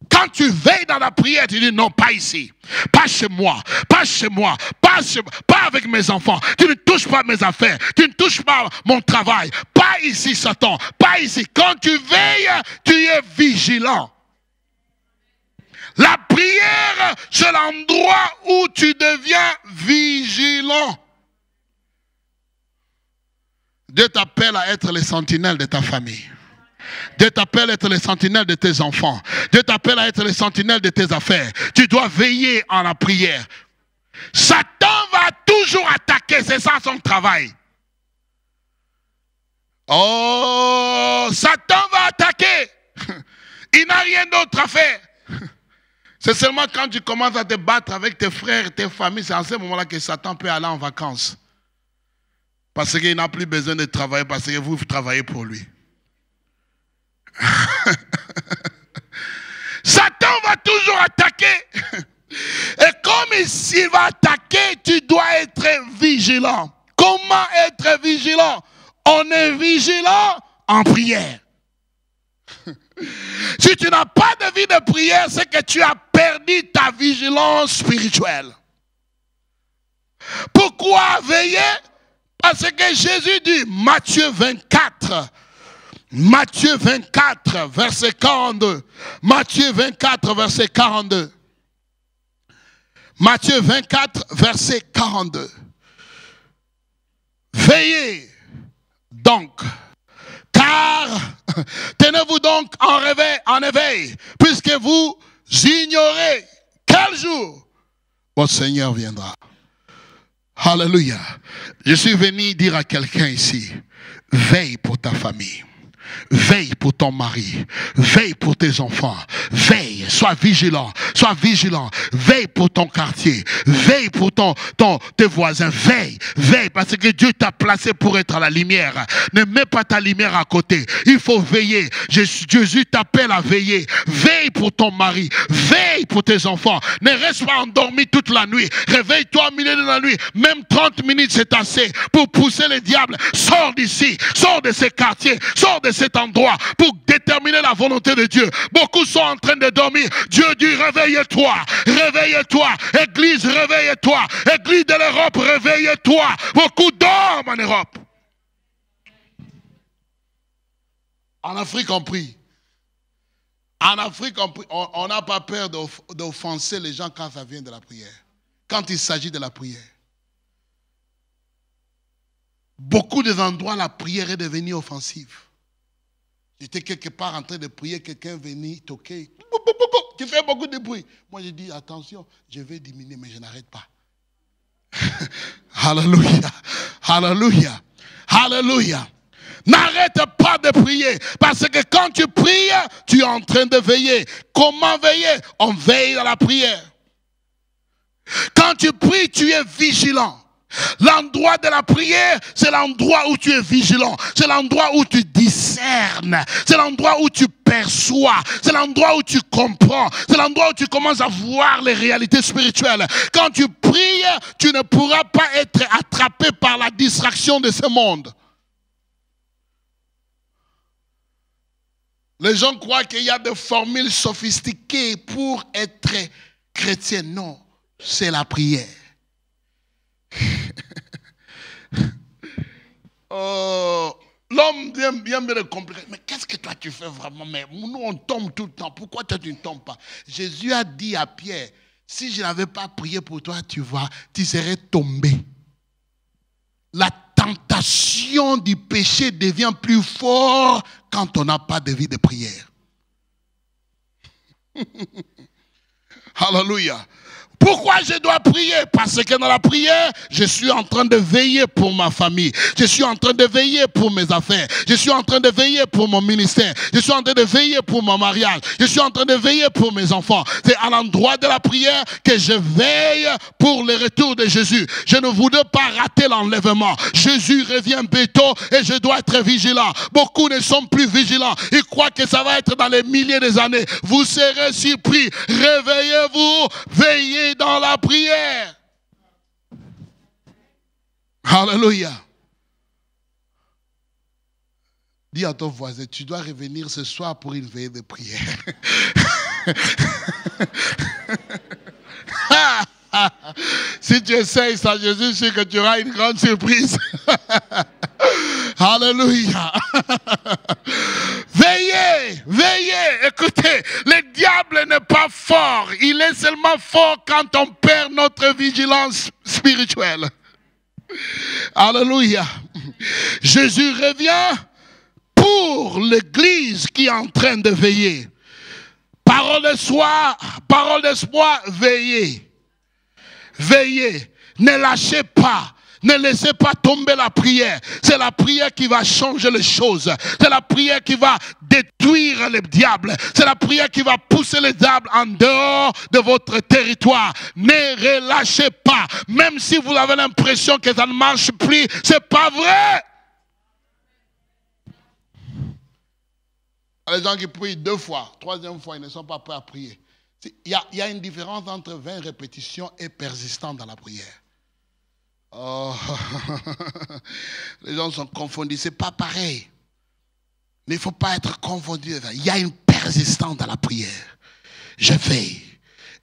Quand tu veilles dans la prière, tu dis non, pas ici, pas chez moi, pas chez moi, pas avec mes enfants. Tu ne touches pas mes affaires, tu ne touches pas mon travail. Pas ici, Satan, pas ici. Quand tu veilles, tu es vigilant. La prière, c'est l'endroit où tu deviens vigilant. Dieu t'appelle à être les sentinelles de ta famille. Dieu t'appelle à être le sentinelle de tes enfants. Dieu t'appelle à être le sentinelle de tes affaires. Tu dois veiller en la prière. Satan va toujours attaquer, c'est ça son travail. Oh, Satan va attaquer. Il n'a rien d'autre à faire. C'est seulement quand tu commences à te battre avec tes frères et tes familles, c'est à ce moment-là que Satan peut aller en vacances. Parce qu'il n'a plus besoin de travailler, parce que vous travaillez pour lui. Satan va toujours attaquer. Et comme il va attaquer, tu dois être vigilant. Comment être vigilant? On est vigilant en prière. Si tu n'as pas de vie de prière, c'est que tu as perdu ta vigilance spirituelle. Pourquoi veiller? Parce que Jésus dit, Matthieu 24, verset 42. Matthieu 24, verset 42. Matthieu 24, verset 42. Veillez donc, car tenez-vous donc en éveil, puisque vous ignorez quel jour votre Seigneur viendra. Alléluia. Je suis venu dire à quelqu'un ici, veille pour ta famille. Veille pour ton mari, veille pour tes enfants, veille, sois vigilant, veille pour ton quartier, veille pour tes voisins, veille, parce que Dieu t'a placé pour être à la lumière. Ne mets pas ta lumière à côté, il faut veiller. Jésus t'appelle à veiller, veille pour ton mari, veille pour tes enfants, ne reste pas endormi toute la nuit, réveille-toi au milieu de la nuit, même 30 minutes c'est assez pour pousser le diable. Sors d'ici, sors de ces quartiers, sors de cet endroit pour déterminer la volonté de Dieu. Beaucoup sont en train de dormir. Dieu dit réveille-toi, réveille-toi. Église, réveille-toi. Église de l'Europe, réveille-toi. Beaucoup dorment en Europe. En Afrique, on prie. En Afrique, on n'a pas peur d'offenser les gens quand ça vient de la prière. Quand il s'agit de la prière. Beaucoup des endroits, la prière est devenue offensive. J'étais quelque part en train de prier, quelqu'un venait toquer. Tu fais beaucoup de bruit. Moi, j'ai dit, attention, je vais diminuer, mais je n'arrête pas. Alléluia, alléluia, alléluia. N'arrête pas de prier, parce que quand tu pries, tu es en train de veiller. Comment veiller? On veille dans la prière. Quand tu pries, tu es vigilant. L'endroit de la prière, c'est l'endroit où tu es vigilant. C'est l'endroit où tu discernes. C'est l'endroit où tu perçois. C'est l'endroit où tu comprends. C'est l'endroit où tu commences à voir les réalités spirituelles. Quand tu pries, tu ne pourras pas être attrapé par la distraction de ce monde. Les gens croient qu'il y a des formules sophistiquées pour être chrétien. Non, c'est la prière. L'homme vient me le compliquer. Mais qu'est-ce que toi tu fais vraiment? Mais nous on tombe tout le temps. Pourquoi toi tu ne tombes pas? Jésus a dit à Pierre, si je n'avais pas prié pour toi, tu serais tombé. La tentation du péché devient plus forte quand on n'a pas de vie de prière. Alléluia. Pourquoi je dois prier? Parce que dans la prière, je suis en train de veiller pour ma famille. Je suis en train de veiller pour mes affaires. Je suis en train de veiller pour mon ministère. Je suis en train de veiller pour mon mariage. Je suis en train de veiller pour mes enfants. C'est à l'endroit de la prière que je veille pour le retour de Jésus. Je ne voudrais pas rater l'enlèvement. Jésus revient bientôt et je dois être vigilant. Beaucoup ne sont plus vigilants. Ils croient que ça va être dans les milliers d'années. Vous serez surpris. Réveillez-vous, veillez dans la prière. Alléluia. Dis à ton voisin, tu dois revenir ce soir pour une veillée de prière. Si tu essayes ça, je suis sûr que tu auras une grande surprise. Alléluia. Veillez, veillez. Écoutez, le diable n'est pas fort. Il est seulement fort quand on perd notre vigilance spirituelle. Alléluia. Jésus revient pour l'Église qui est en train de veiller. Parole d'espoir, veillez. Veillez. Ne lâchez pas. Ne laissez pas tomber la prière. C'est la prière qui va changer les choses. C'est la prière qui va détruire les diables. C'est la prière qui va pousser les diables en dehors de votre territoire. Ne relâchez pas. Même si vous avez l'impression que ça ne marche plus, c'est pas vrai. Les gens qui prient 2 fois, 3e fois, ils ne sont pas prêts à prier. Il y a une différence entre 20 répétitions et persistant dans la prière. Oh, les gens sont confondus, c'est pas pareil. Mais il ne faut pas être confondu. Il y a une persistance dans la prière. Je veille.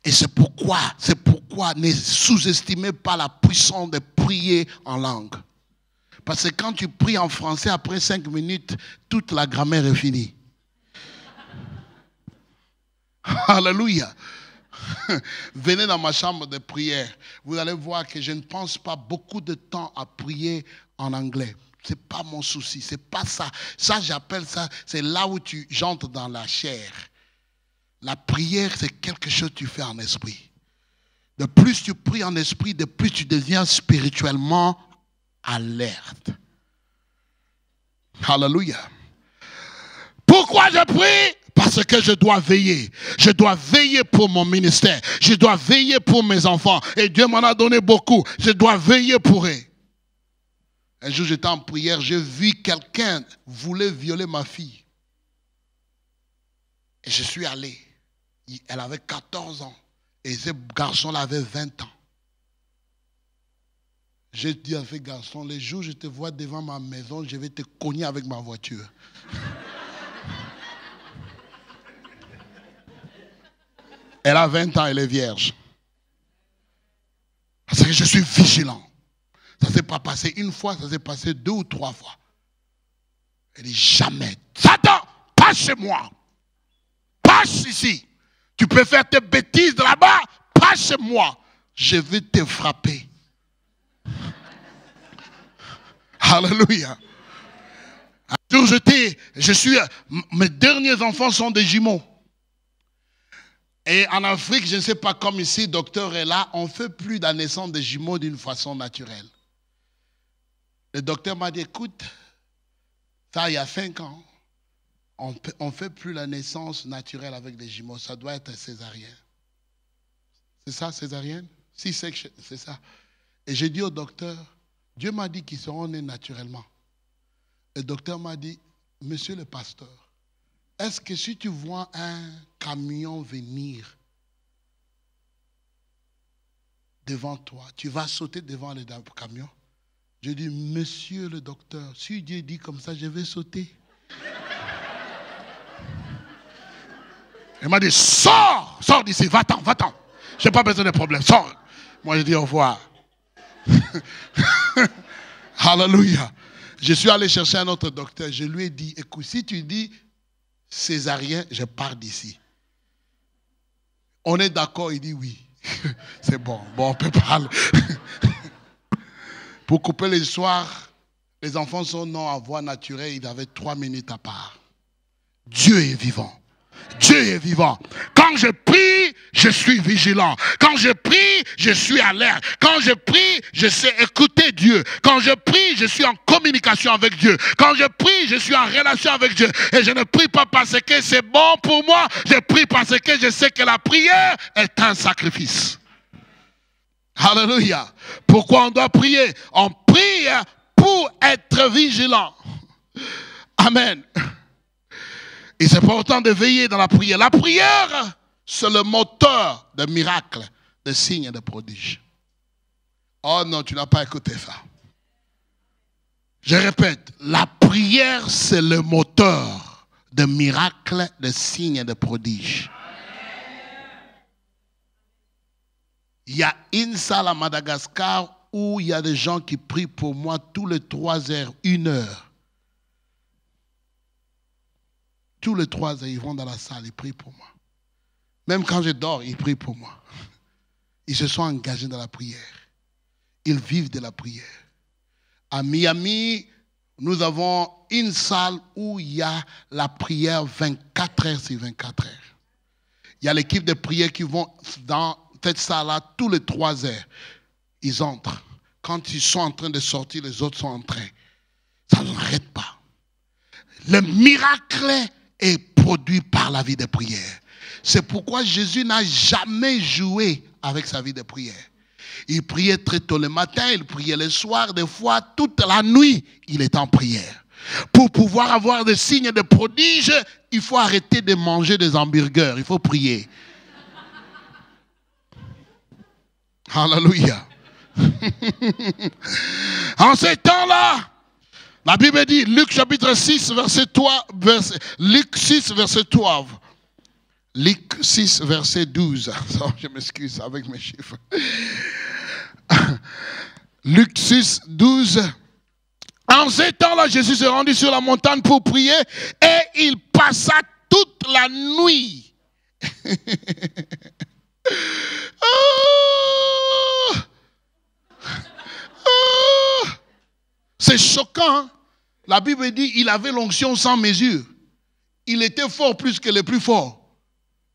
Et c'est pourquoi ne sous-estimez pas la puissance de prier en langue. Parce que quand tu pries en français, après 5 minutes, toute la grammaire est finie. Alléluia. Venez dans ma chambre de prière. Vous allez voir que je ne pense pas beaucoup de temps à prier en anglais. Ce n'est pas mon souci. Ce n'est pas ça. Ça, j'appelle ça, c'est là où j'entre dans la chair. La prière, c'est quelque chose que tu fais en esprit. De plus tu pries en esprit, de plus tu deviens spirituellement alerte. Alléluia. Pourquoi je prie? Parce que je dois veiller. Je dois veiller pour mon ministère. Je dois veiller pour mes enfants. Et Dieu m'en a donné beaucoup. Je dois veiller pour eux. Un jour, j'étais en prière. J'ai vu quelqu'un voulait violer ma fille. Et je suis allé. Elle avait 14 ans. Et ce garçon-là avait 20 ans. J'ai dit à ce garçon, les jours où je te vois devant ma maison, je vais te cogner avec ma voiture. Elle a 20 ans, elle est vierge. Parce que je suis vigilant. Ça ne s'est pas passé une fois, ça s'est passé 2 ou 3 fois. Elle dit jamais. Satan, passe chez moi. Passe ici. Tu peux faire tes bêtises de là-bas. Passe chez moi. Je vais te frapper. Alléluia. Un jour, mes derniers enfants sont des jumeaux. Et en Afrique, je ne sais pas, comme ici, docteur est là, on ne fait plus la naissance des jumeaux d'une façon naturelle. Le docteur m'a dit, écoute, ça il y a 5 ans, on ne fait plus la naissance naturelle avec des jumeaux, ça doit être césarienne. C'est ça, césarienne? Si c'est ça. Et j'ai dit au docteur, Dieu m'a dit qu'ils seront nés naturellement. Le docteur m'a dit, monsieur le pasteur, est-ce que si tu vois un camion venir devant toi, tu vas sauter devant le camion? Je dis, monsieur le docteur, si Dieu dit comme ça, je vais sauter. Il m'a dit, sors d'ici, va-t'en. Je n'ai pas besoin de problème, sors. Moi, je dis au revoir. Alléluia. Je suis allé chercher un autre docteur, je lui ai dit, écoute, si tu dis césarien, je pars d'ici. On est d'accord, il dit oui. C'est bon, on peut parler. Pour couper l'histoire, les enfants sont nés à voix naturelle, ils avaient 3 minutes à part. Dieu est vivant. Dieu est vivant. Quand je prie, je suis vigilant. Quand je prie, je suis alerte. Quand je prie, je sais écouter Dieu. Quand je prie, je suis en communication avec Dieu. Quand je prie, je suis en relation avec Dieu. Et je ne prie pas parce que c'est bon pour moi. Je prie parce que je sais que la prière est un sacrifice. Alléluia. Pourquoi on doit prier? On prie pour être vigilant. Amen. Et c'est important de veiller dans la prière. La prière, c'est le moteur de miracles, de signes et de prodiges. Oh non, tu n'as pas écouté ça. Je répète, la prière, c'est le moteur de miracles, de signes et de prodiges. Il y a une salle à Madagascar où il y a des gens qui prient pour moi tous les 3 heures, 1 heure. Tous les 3 heures, ils vont dans la salle, ils prient pour moi. Même quand je dors, ils prient pour moi. Ils se sont engagés dans la prière. Ils vivent de la prière. À Miami, nous avons une salle où il y a la prière 24 heures sur 24 heures. Il y a l'équipe de prière qui vont dans cette salle-là tous les 3 heures. Ils entrent. Quand ils sont en train de sortir, les autres sont en train. Ça n'arrête pas. Le miracle est produit par la vie de prière. C'est pourquoi Jésus n'a jamais joué avec sa vie de prière. Il priait très tôt le matin, il priait le soir, des fois toute la nuit, il est en prière. Pour pouvoir avoir des signes de prodiges, il faut arrêter de manger des hamburgers, il faut prier. Alléluia. En ces temps-là, la Bible dit, Luc chapitre 6, verset 3, Luc 6, verset 12. Luc 6, verset 12. Je m'excuse avec mes chiffres. Luc 6, 12. En ces temps-là, Jésus se rendit sur la montagne pour prier et il passa toute la nuit. C'est choquant. Hein? La Bible dit il avait l'onction sans mesure. Il était fort plus que les plus forts.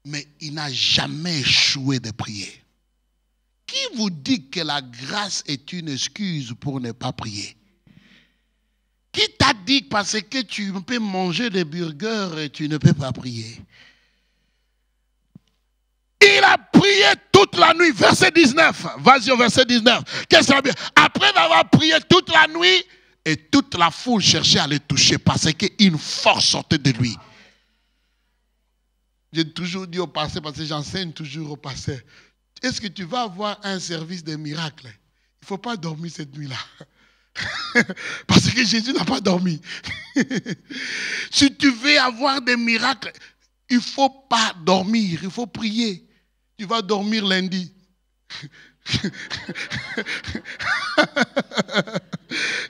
Mais il n'a jamais échoué de prier. Qui vous dit que la grâce est une excuse pour ne pas prier? Qui t'a dit parce que tu peux manger des burgers et tu ne peux pas prier? Il a prié toute la nuit. Verset 19. Vas-y au verset 19. Qu'est-ce que ça veut dire? Après avoir prié toute la nuit, et toute la foule cherchait à le toucher parce qu'une force sortait de lui. J'ai toujours dit au pasteur, parce que j'enseigne toujours au pasteur, est-ce que tu vas avoir un service de miracle? Il ne faut pas dormir cette nuit-là. Parce que Jésus n'a pas dormi. Si tu veux avoir des miracles, il ne faut pas dormir, il faut prier. Tu vas dormir lundi.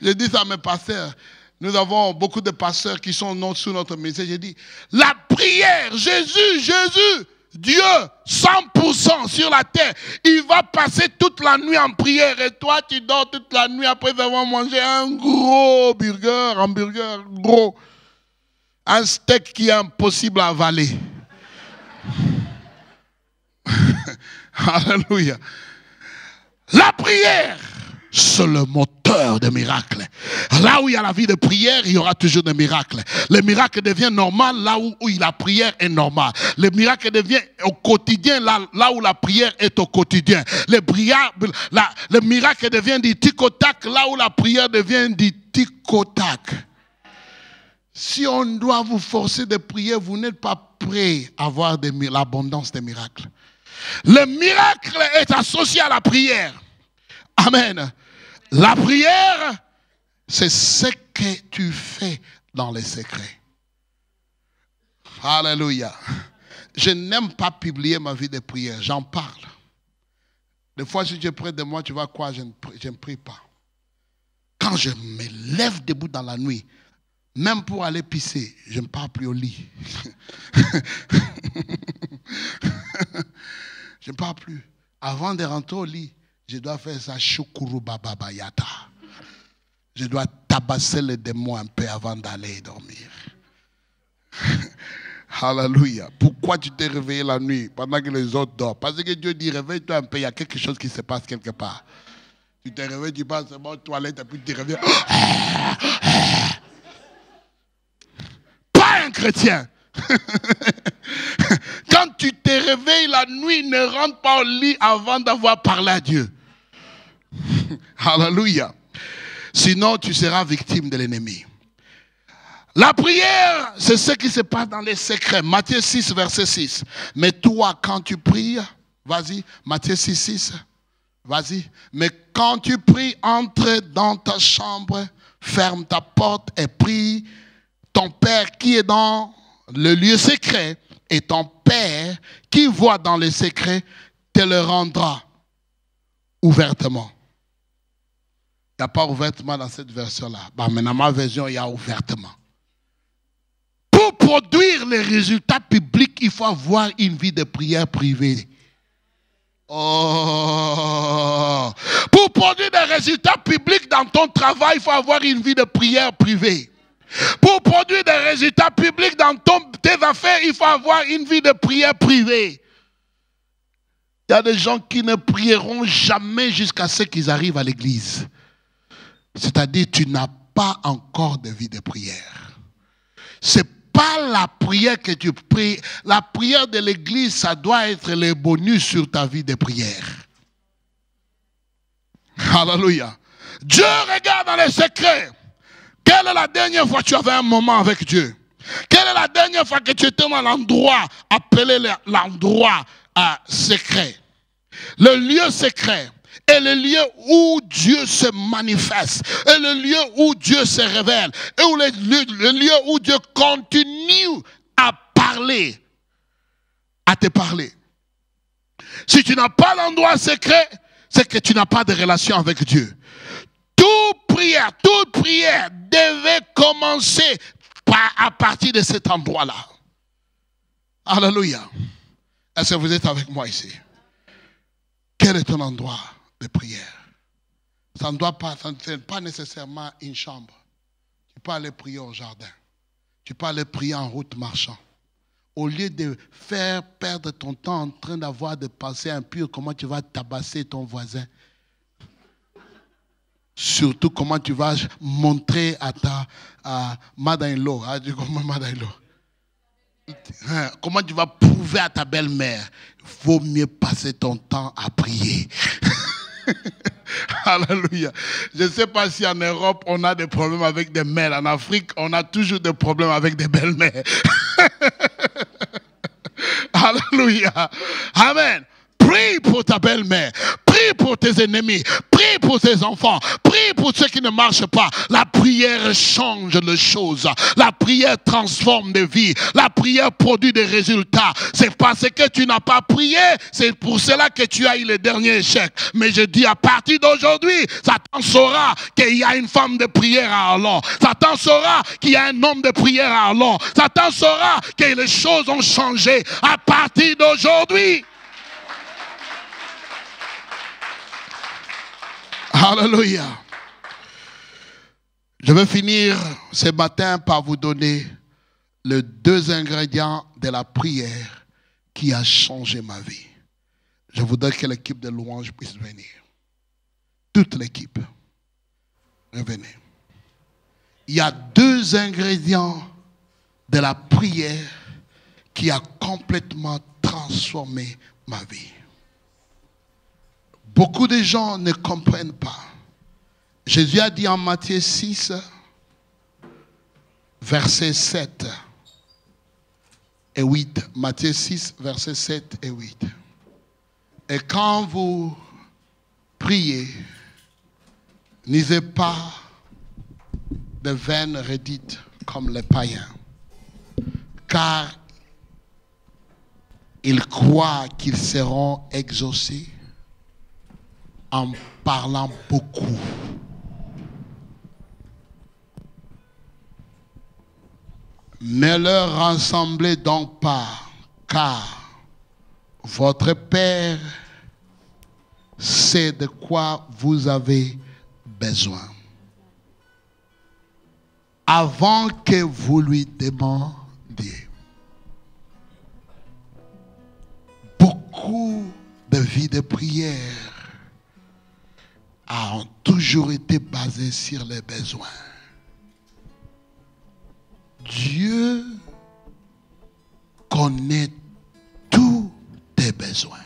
Je dis ça à mes pasteurs. Nous avons beaucoup de pasteurs qui sont sous notre ministère. J'ai dit, la prière, Jésus, Dieu, 100% sur la terre. Il va passer toute la nuit en prière. Et toi, tu dors toute la nuit après avoir mangé un gros hamburger gros. Un steak qui est impossible à avaler. Alléluia. La prière, c'est le moteur des miracles. Là où il y a la vie de prière, il y aura toujours des miracles. Le miracle devient normal là où la prière est normale. Le miracle devient au quotidien là où la prière est au quotidien. Le miracle devient du tic-au-tac là où la prière devient du tic-au-tac. Si on doit vous forcer de prier, vous n'êtes pas prêt à avoir l'abondance des miracles. Le miracle est associé à la prière. Amen. La prière, c'est ce que tu fais dans les secrets. Alléluia. Je n'aime pas publier ma vie de prière. J'en parle. Des fois, si tu es près de moi, tu vas croire que je ne prie pas. Quand je me lève debout dans la nuit, même pour aller pisser, je ne pars plus au lit. Je ne pars plus. Avant de rentrer au lit, je dois faire ça shukuru bababayata. Je dois tabasser les démons un peu avant d'aller dormir. Alléluia. Pourquoi tu t'es réveillé la nuit pendant que les autres dorment? Parce que Dieu dit réveille-toi un peu, il y a quelque chose qui se passe quelque part. Tu te réveilles, tu passes aux toilettes et puis tu te réveilles. Pas un chrétien. Quand tu te réveilles la nuit, ne rentre pas au lit avant d'avoir parlé à Dieu. Alléluia. Sinon, tu seras victime de l'ennemi. La prière, c'est ce qui se passe dans les secrets. Matthieu 6, verset 6. Mais toi, quand tu pries, vas-y, Matthieu 6, 6. Vas-y. Mais quand tu pries, entre dans ta chambre, ferme ta porte et prie ton Père qui est dans le lieu secret, et ton Père qui voit dans le secret te le rendra ouvertement. Il n'y a pas ouvertement dans cette version-là. Mais dans ma version, il y a ouvertement. Pour produire les résultats publics, il faut avoir une vie de prière privée. Oh. Pour produire des résultats publics dans ton travail, il faut avoir une vie de prière privée. Pour produire des résultats publics dans tes affaires, il faut avoir une vie de prière privée. Il y a des gens qui ne prieront jamais jusqu'à ce qu'ils arrivent à l'église. C'est-à-dire, tu n'as pas encore de vie de prière. C'est pas la prière que tu pries. La prière de l'église, ça doit être le bonus sur ta vie de prière. Alléluia. Dieu regarde dans les secrets. Quelle est la dernière fois que tu avais un moment avec Dieu? Quelle est la dernière fois que tu étais dans l'endroit appelé l'endroit secret? Le lieu secret est le lieu où Dieu se manifeste, est le lieu où Dieu se révèle, et où le lieu où Dieu continue à parler, à te parler. Si tu n'as pas l'endroit secret, c'est que tu n'as pas de relation avec Dieu. Toute prière devait commencer à partir de cet endroit-là. Alléluia. Est-ce que vous êtes avec moi ici? Quel est ton endroit de prière? Ça ne doit pas, c'est pas nécessairement une chambre. Tu peux aller prier au jardin. Tu peux aller prier en route marchand. Au lieu de faire perdre ton temps en train d'avoir des pensées impures, comment tu vas tabasser ton voisin? Surtout comment tu vas montrer à ta mother-in-law. Comment tu vas prouver à ta belle-mère? Il vaut mieux passer ton temps à prier. Alléluia. Je ne sais pas si en Europe on a des problèmes avec des mères. En Afrique, on a toujours des problèmes avec des belles-mères. Alléluia. Amen. Prie pour ta belle-mère. Prie pour tes ennemis. Prie pour tes enfants. Prie pour ceux qui ne marchent pas. La prière change les choses. La prière transforme des vies. La prière produit des résultats. C'est parce que tu n'as pas prié. C'est pour cela que tu as eu le dernier échec. Mais je dis à partir d'aujourd'hui, Satan saura qu'il y a une femme de prière à Arlon. Satan saura qu'il y a un homme de prière à Arlon. Satan saura que les choses ont changé à partir d'aujourd'hui. Alléluia. Je vais finir ce matin par vous donner les 2 ingrédients de la prière qui a changé ma vie. Je voudrais que l'équipe de louange puisse venir. Toute l'équipe. Revenez. Il y a 2 ingrédients de la prière qui a complètement transformé ma vie. Beaucoup de gens ne comprennent pas. Jésus a dit en Matthieu 6, versets 7 et 8. Matthieu 6, versets 7 et 8. Et quand vous priez, n'usez pas de vaines redites comme les païens, car ils croient qu'ils seront exaucés en parlant beaucoup. Ne leur rassemblez donc pas, car votre Père sait de quoi vous avez besoin, avant que vous lui demandiez. Beaucoup de vies de prière ont toujours été basées sur les besoins. Dieu connaît tous tes besoins.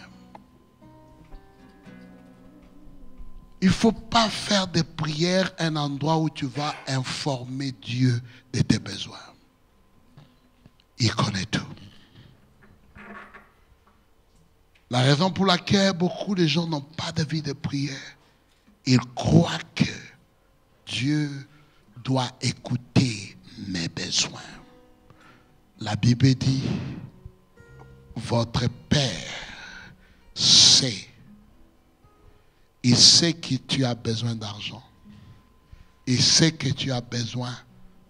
Il ne faut pas faire de prière un endroit où tu vas informer Dieu de tes besoins. Il connaît tout. La raison pour laquelle beaucoup de gens n'ont pas de vie de prière, ils croient que Dieu doit écouter mes besoins. La Bible dit, votre Père sait. Il sait que tu as besoin d'argent. Il sait que tu as besoin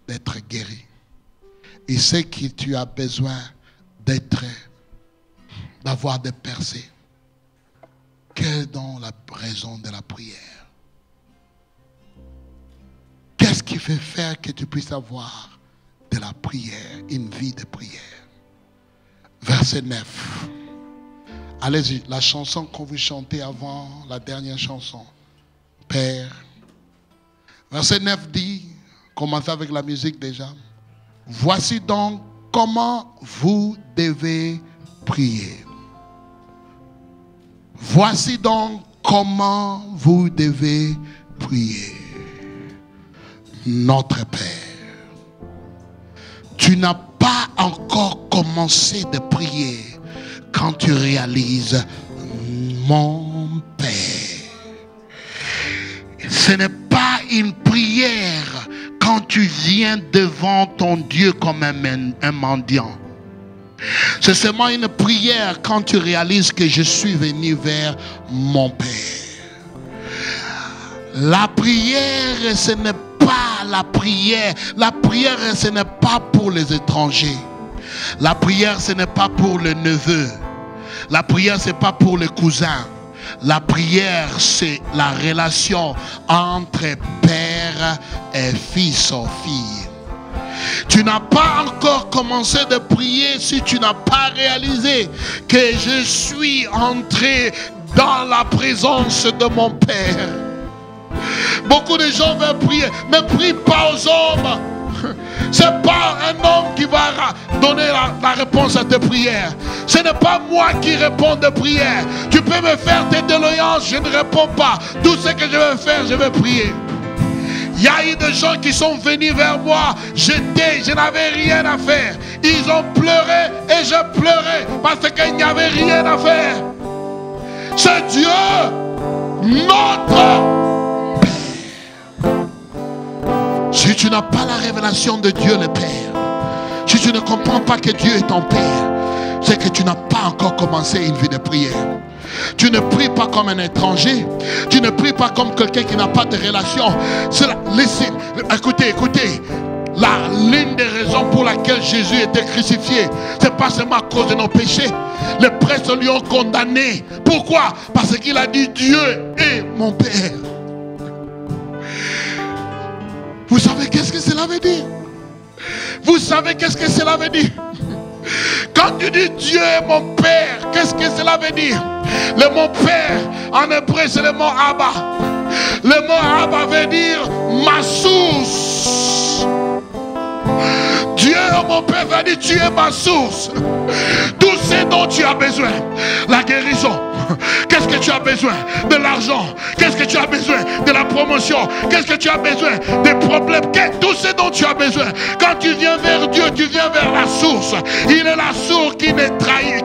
d'être guéri. Il sait que tu as besoin d'avoir des percées. Quelle est donc la raison de la prière? Qu'est-ce qui fait faire que tu puisses avoir de la prière, une vie de prière? Verset 9. Allez-y, la chanson qu'on vous chantez avant la dernière chanson. Père. Verset 9 dit, commencez avec la musique déjà. Voici donc comment vous devez prier. Voici donc comment vous devez prier. Notre Père, tu n'as pas encore commencé de prier quand tu réalises mon Père. Ce n'est pas une prière quand tu viens devant ton Dieu comme un mendiant. C'est seulement une prière quand tu réalises que je suis venu vers mon Père. La prière, ce n'est pas la prière. La prière, ce n'est pas pour les étrangers. La prière, ce n'est pas pour le neveu. La prière, ce n'est pas pour le cousin. La prière, c'est la relation entre père et fils ou fille. Tu n'as pas encore commencé de prier si tu n'as pas réalisé que je suis entré dans la présence de mon Père. Beaucoup de gens veulent prier, mais prie pas aux hommes. C'est pas un homme qui va donner la réponse à tes prières. Ce n'est pas moi qui réponds de prière. Tu peux me faire tes doléances, je ne réponds pas. Tout ce que je vais faire, je vais prier. Il y a eu des gens qui sont venus vers moi. Je n'avais rien à faire. Ils ont pleuré et je pleurais parce qu'il n'y avait rien à faire. C'est Dieu, notre Père. Si tu n'as pas la révélation de Dieu le Père, si tu ne comprends pas que Dieu est ton Père, c'est que tu n'as pas encore commencé une vie de prière. Tu ne pries pas comme un étranger. Tu ne pries pas comme quelqu'un qui n'a pas de relation. Écoutez. L'une des raisons pour laquelle Jésus était crucifié, c'est pas seulement à cause de nos péchés. Les prêtres lui ont condamné. Pourquoi? Parce qu'il a dit Dieu est mon Père. Vous savez qu'est-ce que cela veut dire? Vous savez qu'est-ce que cela veut dire? Quand tu dis Dieu est mon Père, qu'est-ce que cela veut dire? Le mot Père, en hébreu, c'est le mot Abba. Le mot Abba veut dire ma source. Dieu, mon Père, veut dire tu es ma source. Tout ce dont tu as besoin, la guérison. Qu'est-ce que tu as besoin? De l'argent. Qu'est-ce que tu as besoin? De la promotion. Qu'est-ce que tu as besoin? Des problèmes. Tout ce dont tu as besoin. Quand tu viens vers Dieu, tu viens vers la source. Il est la source qui ne trahit,